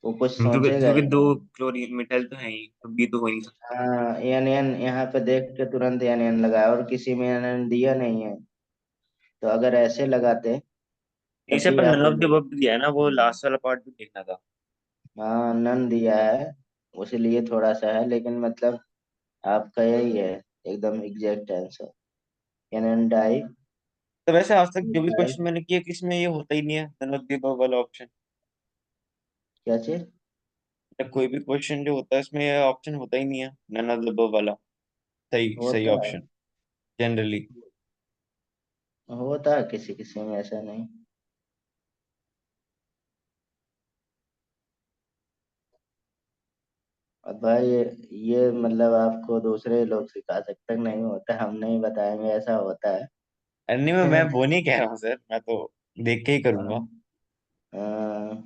वो कुछ क्योंकि सोचेगा ही क्योंकि दो नहीं। क्लोरीन मेटल तो है ही, तो बी तो हो ही नहीं सकता। हाँ, एन एन यहाँ पे देख के तुरंत एन एन लगाया, और किसी में एन एन दिया नहीं है। तो अगर ऐसे लगाते इसे तभी पर नन आप ऑफ द अबव दिया है ना, वो लास्ट वाला पार्ट भी देखना था। हाँ, नन दिया है, उसलिए थोड़ा सा है, लेकिन मतलब आपका यही है, एकदम exact answer. N N di तो वैसे आज तक जो भी डाई क्वेश्चन मैंने किया किसमें ये होता ही नहीं है नन ऑफ द अबव वाला ऑप्शन। क्या चीज। कोई भी क्वेश्चन जो होता है इसमें ये ऑप्शन होता ही नहीं है नन ऑफ द अबव वाला। सही सही होता है, ऑप्शन जनरली। होता है किसी किसी में, ऐसा नहीं। अब भाई ये मतलब आपको दूसरे लोग सिखा सकते हैं, नहीं होता, हम नहीं बताएंगे, ऐसा होता है। नहीं, मैं वो नहीं कह रहा हूँ सर, मैं तो देख के ही करूंगा।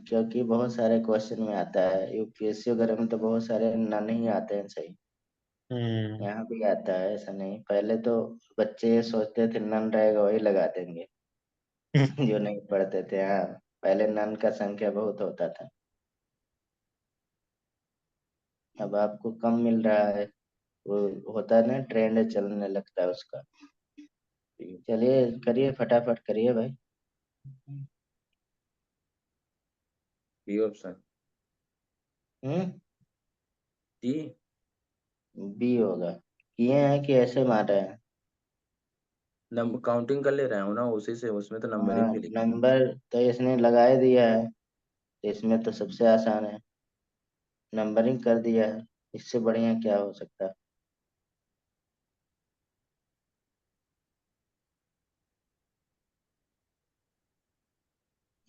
क्योंकि बहुत सारे क्वेश्चन में आता है, यूपीएससी वगैरह में तो बहुत सारे ना नहीं आते हैं सही। हम्म। यहाँ भी आता है, ऐसा नहीं। पहले तो बच्चे ये सोचते थे नन रहेगा वही लगा देंगे। जो नहीं पढ़ते थे, हाँ। पहले नन का संख्या बहुत होता था, अब आपको कम मिल रहा है। वो होता है ना, ट्रेंड चलने लगता है उसका। चलिए करिए, फटाफट करिए भाई। B option. हम्म। डी। बी होगा, किए हैं कि ऐसे मार रहे हैं। नंबर काउंटिंग कर ले रहा हूँ ना उसी से, उसमें तो हाँ, नंबरिंग भी लिखा। नंबर तो इसने लगा ही दिया है, तो इसमें तो सबसे आसान है, नंबरिंग कर दिया है। इससे बढ़िया क्या हो सकता है।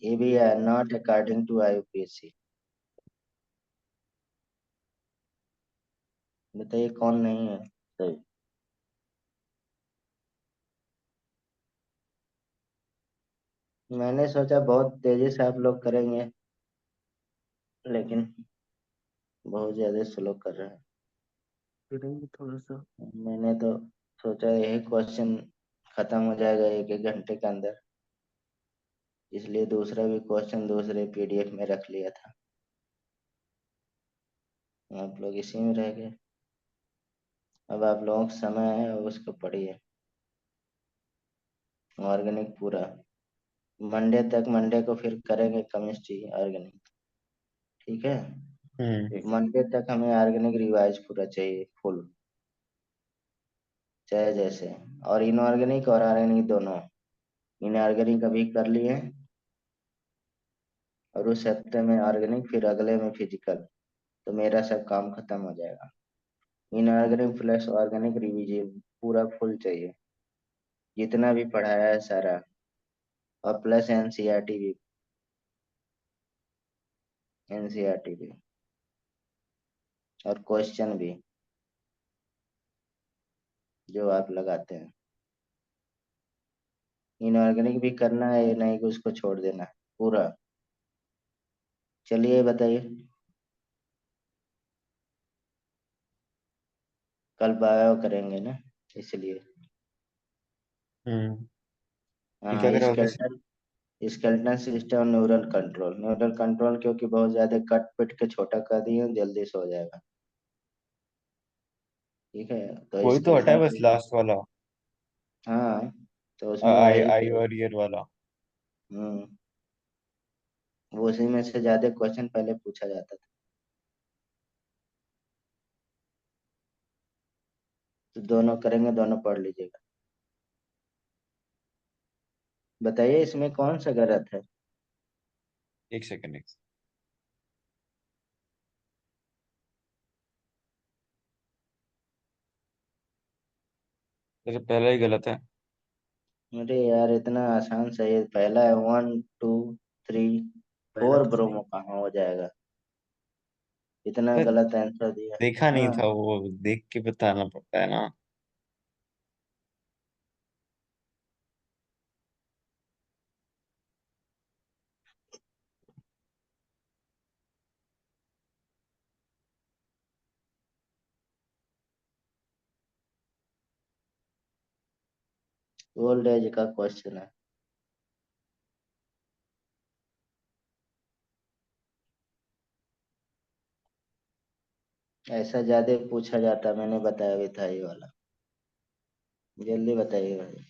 ये भी है, नॉट अकॉर्डिंग टू आईयूपीएससी। बताइए कौन नहीं है सही। मैंने सोचा बहुत तेजी से आप लोग करेंगे, लेकिन बहुत ज्यादा स्लो कर रहे हैं। करेंगे थोड़ा सा। मैंने तो सोचा यही क्वेश्चन खत्म हो जाएगा एक एक घंटे के अंदर, इसलिए दूसरा भी क्वेश्चन दूसरे पीडीएफ में रख लिया था। आप लोग इसी में रह गए। अब आप लोगों का समय है, अब उसको पढ़िए। ऑर्गेनिक पूरा मंडे तक, मंडे को फिर करेंगे केमिस्ट्री ऑर्गेनिक, ठीक है। हम्म। ठीक है। मंडे तक हमें ऑर्गेनिक रिवाइज पूरा चाहिए फुल, चाहे जैसे। और इनऑर्गेनिक और ऑर्गेनिक दोनों, इनऑर्गेनिक अभी कर लिए, और उस हफ्ते में ऑर्गेनिक, फिर अगले में फिजिकल, तो मेरा सब काम खत्म हो जाएगा। इनऑर्गेनिक प्लस ऑर्गेनिक रिवीजन पूरा फुल चाहिए, जितना भी पढ़ाया है सारा, और प्लस एनसीईआरटी भी, एनसीईआरटी भी, और क्वेश्चन भी जो आप लगाते हैं। इनऑर्गेनिक भी करना है, ये नहीं कि उसको छोड़ देना है, पूरा। चलिए बताइए। कल बायो करेंगे ना, इसलिए। हम्म। ये क्या हाँ, करा होगा sir? Skeletal skeletal system, neural control, neural control क्योंकि बहुत ज्यादा कट पिट के छोटा कर दिए, जल्दी से हो जाएगा। ठीक है, तो वही तो हटा है स्केलेटन। बस लास्ट वाला। हाँ, तो उसमें आई वही आई तो। और ईयर वाला। हम्म, वो उसी में से ज्यादा क्वेश्चन पहले पूछा जाता था। तो दोनों करेंगे, दोनों पढ़ लीजिएगा। बताइए इसमें कौन सा गलत है। एक सेकंड एक second। पहला ही गलत है। अरे यार इतना आसान सही है, पहला है 1 2 3 पहला 4 तो सही। ब्रोमो कहाँ हो जाएगा। इतना अरे गलत आंसर दिया। देखा नहीं हाँ। था वो, देख के बताना पड़ता है ना। ओल्ड एज का क्वेश्चन है। ऐसा ज्यादा पूछा जाता, मैंने बताया भी था ये वाला। जल्दी बताइए भाई।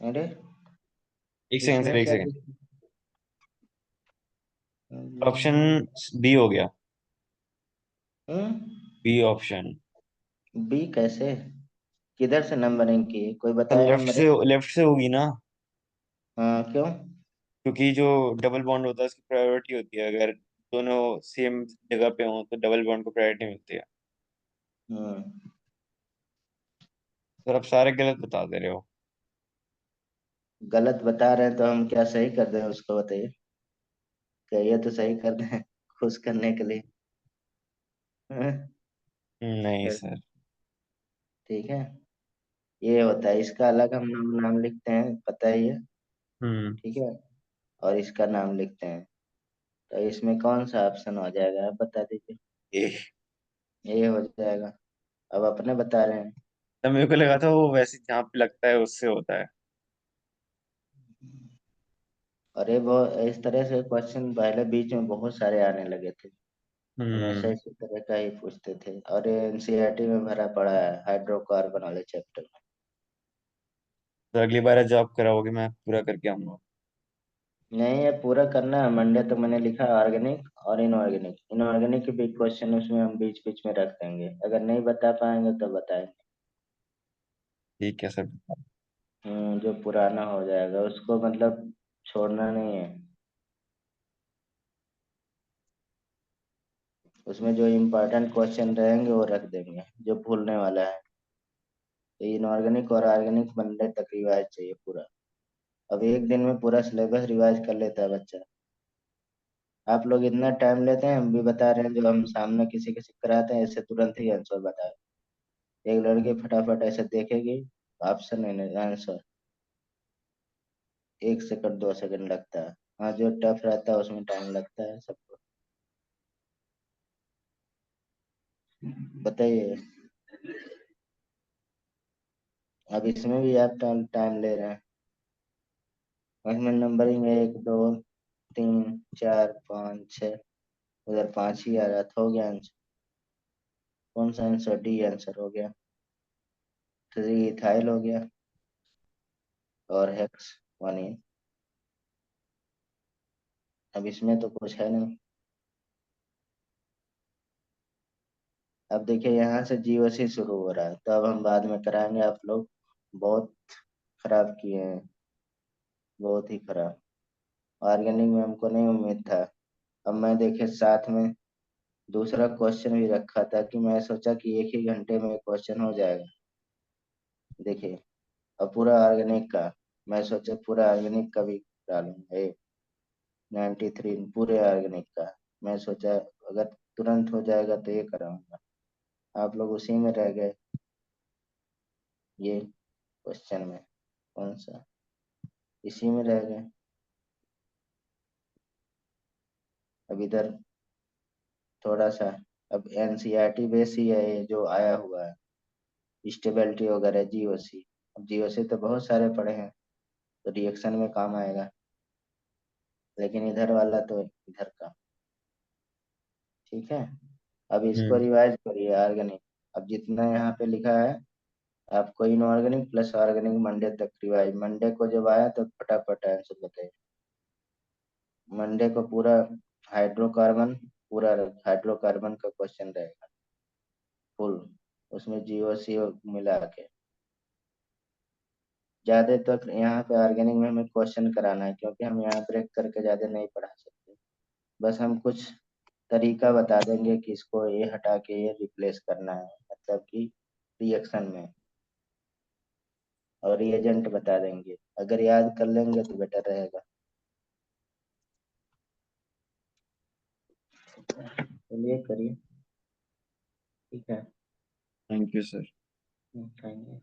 अरे एक सेकंड सर, इसमें एक क्या सेकंड। ऑप्शन बी हो गया। B option. बी कैसे, किधर से नंबरिंग की, कोई सर बताया नंबरिंग। लेफ्ट से होगी ना। हाँ क्यों। क्योंकि जो डबल बॉन्ड होता है उसकी प्रायोरिटी होती है, अगर दोनों सेम जगह पे हों तो डबल बॉन्ड को प्रायोरिटी मिलती है। हम्म। सर आप सारे गलत बता दे रहे हो। गलत बता रहे हैं तो हम क्या सही कर दें उसको, बताइए। कहिए तो सही कर दें खुश करने के लिए। हाँ? नहीं सर। ठीक है। ये होता है, इसका अलग हम नाम लिखते हैं, पता ही है। हम्म। ठीक है। और इसका नाम लिखते हैं। तो इसमें कौन सा ऑप्शन हो जाएगा, आप बता दीजिए। ए। ये हो जाएगा। अब अपने बता रहे हैं। तब मेरे को लगा था वो वैसे जहाँ पे लगता है उससे होता है। अरे वो इस तरह से क्वेश्चन पहले बीच में बहुत सारे आने लगे थे। हमेशा हम्म। इसी तरह का ही पूछते थे, और ये एनसीईआरटी में भरा पड़ा है हाइड्रोकार्बन वाले चैप्टर में। तो अगली बार जॉब कराओगे, मैं पूरा करके आऊंगा। नहीं ये पूरा करना है, मंडे तक मैंने लिखा है ऑर्गेनिक और इनऑर्गेनिक। इनऑर्गेनिक के भी क्वेश्चन उसमें हम बीच बीच में रख देंगे, अगर नहीं बता पाएंगे तो बताएंगे। ठीक है सर। जो पुराना हो जाएगा उसको मतलब छोड़ना नहीं है। उसमें जो इम्पोर्टेंट क्वेश्चन रहेंगे वो रख देंगे, जो भूलने वाला है। तो इनऑर्गेनिक और ऑर्गेनिक मंडे तक रिवाइज चाहिए पूरा। अब एक दिन में पूरा सिलेबस रिवाइज कर लेता है बच्चा। आप लोग इतना टाइम लेते हैं, हम भी बता रहे हैं, जो हम सामने किसी किसी को कराते हैं ऐसे तुरंत ही आंसर बता। एक लड़की फटाफट ऐसे देखेगी, ऑप्शन नहीं आंसर, 1 सेकंड 2 सेकंड लगता है। हाँ जो टफ रहता है उसमें टाइम लगता है सबको। बताइए। अब इसमें भी आप टाइम टाइम ले रहे हैं। इसमें नंबरिंग 1 2 3 4 5 6, उधर 5 ही आ रहा था, हो गया आंसर। कौन सा आंसर, डी आंसर हो गया। 3 इथाइल हो गया, और हेक्स 1 अब इसमें तो कुछ है नहीं। अब देखिए यहाँ से जीओ से शुरू हो रहा है, तो अब हम बाद में कराएंगे। आप लोग बहुत खराब किए हैं, बहुत ही खराब। ऑर्गेनिक में हमको नहीं उम्मीद था। अब मैं देखे साथ में दूसरा क्वेश्चन भी रखा था, कि मैं सोचा कि एक ही घंटे में क्वेश्चन हो जाएगा। देखिए अब पूरा ऑर्गेनिक का, मैं सोचा पूरा ऑर्गेनिक का भी डालूंगा। 93 पूरे ऑर्गेनिक का। मैं सोचा अगर तुरंत हो जाएगा तो ये कराऊंगा। आप लोग उसी में रह गए, ये क्वेश्चन में कौन सा, इसी में रह गए। अब इधर थोड़ा सा, अब एनसीईआरटी बेस ही है ये जो आया हुआ है, स्टेबिलिटी वगैरह जीओसी। अब जीओसी तो बहुत सारे पढ़े हैं, तो रिएक्शन में काम आएगा। लेकिन इधर वाला तो इधर का। ठीक है। अब इसको हम्म। रिवाइज करिए ऑर्गेनिक। अब जितना यहाँ पे लिखा है आपको इनऑर्गेनिक प्लस ऑर्गेनिक मंडे तक रिवाइज, मंडे को जब आया तो फटाफट आंसर बताइए। मंडे को पूरा हाइड्रोकार्बन, पूरा हाइड्रोकार्बन का क्वेश्चन रहेगा फुल, उसमें जीओ सीओ मिला के। ज्यादा तक यहाँ पे ऑर्गेनिक में हमें क्वेश्चन कराना है, क्योंकि हम यहाँ ब्रेक करके ज्यादा नहीं पढ़ा सकते। बस हम कुछ तरीका बता देंगे कि इसको ये हटा के ये रिप्लेस करना है, मतलब कि रिएक्शन में, और रिएजेंट बता देंगे। अगर याद कर लेंगे तो बेटर रहेगा। चलिए करिए, ठीक है। Thank you sir. Thank you.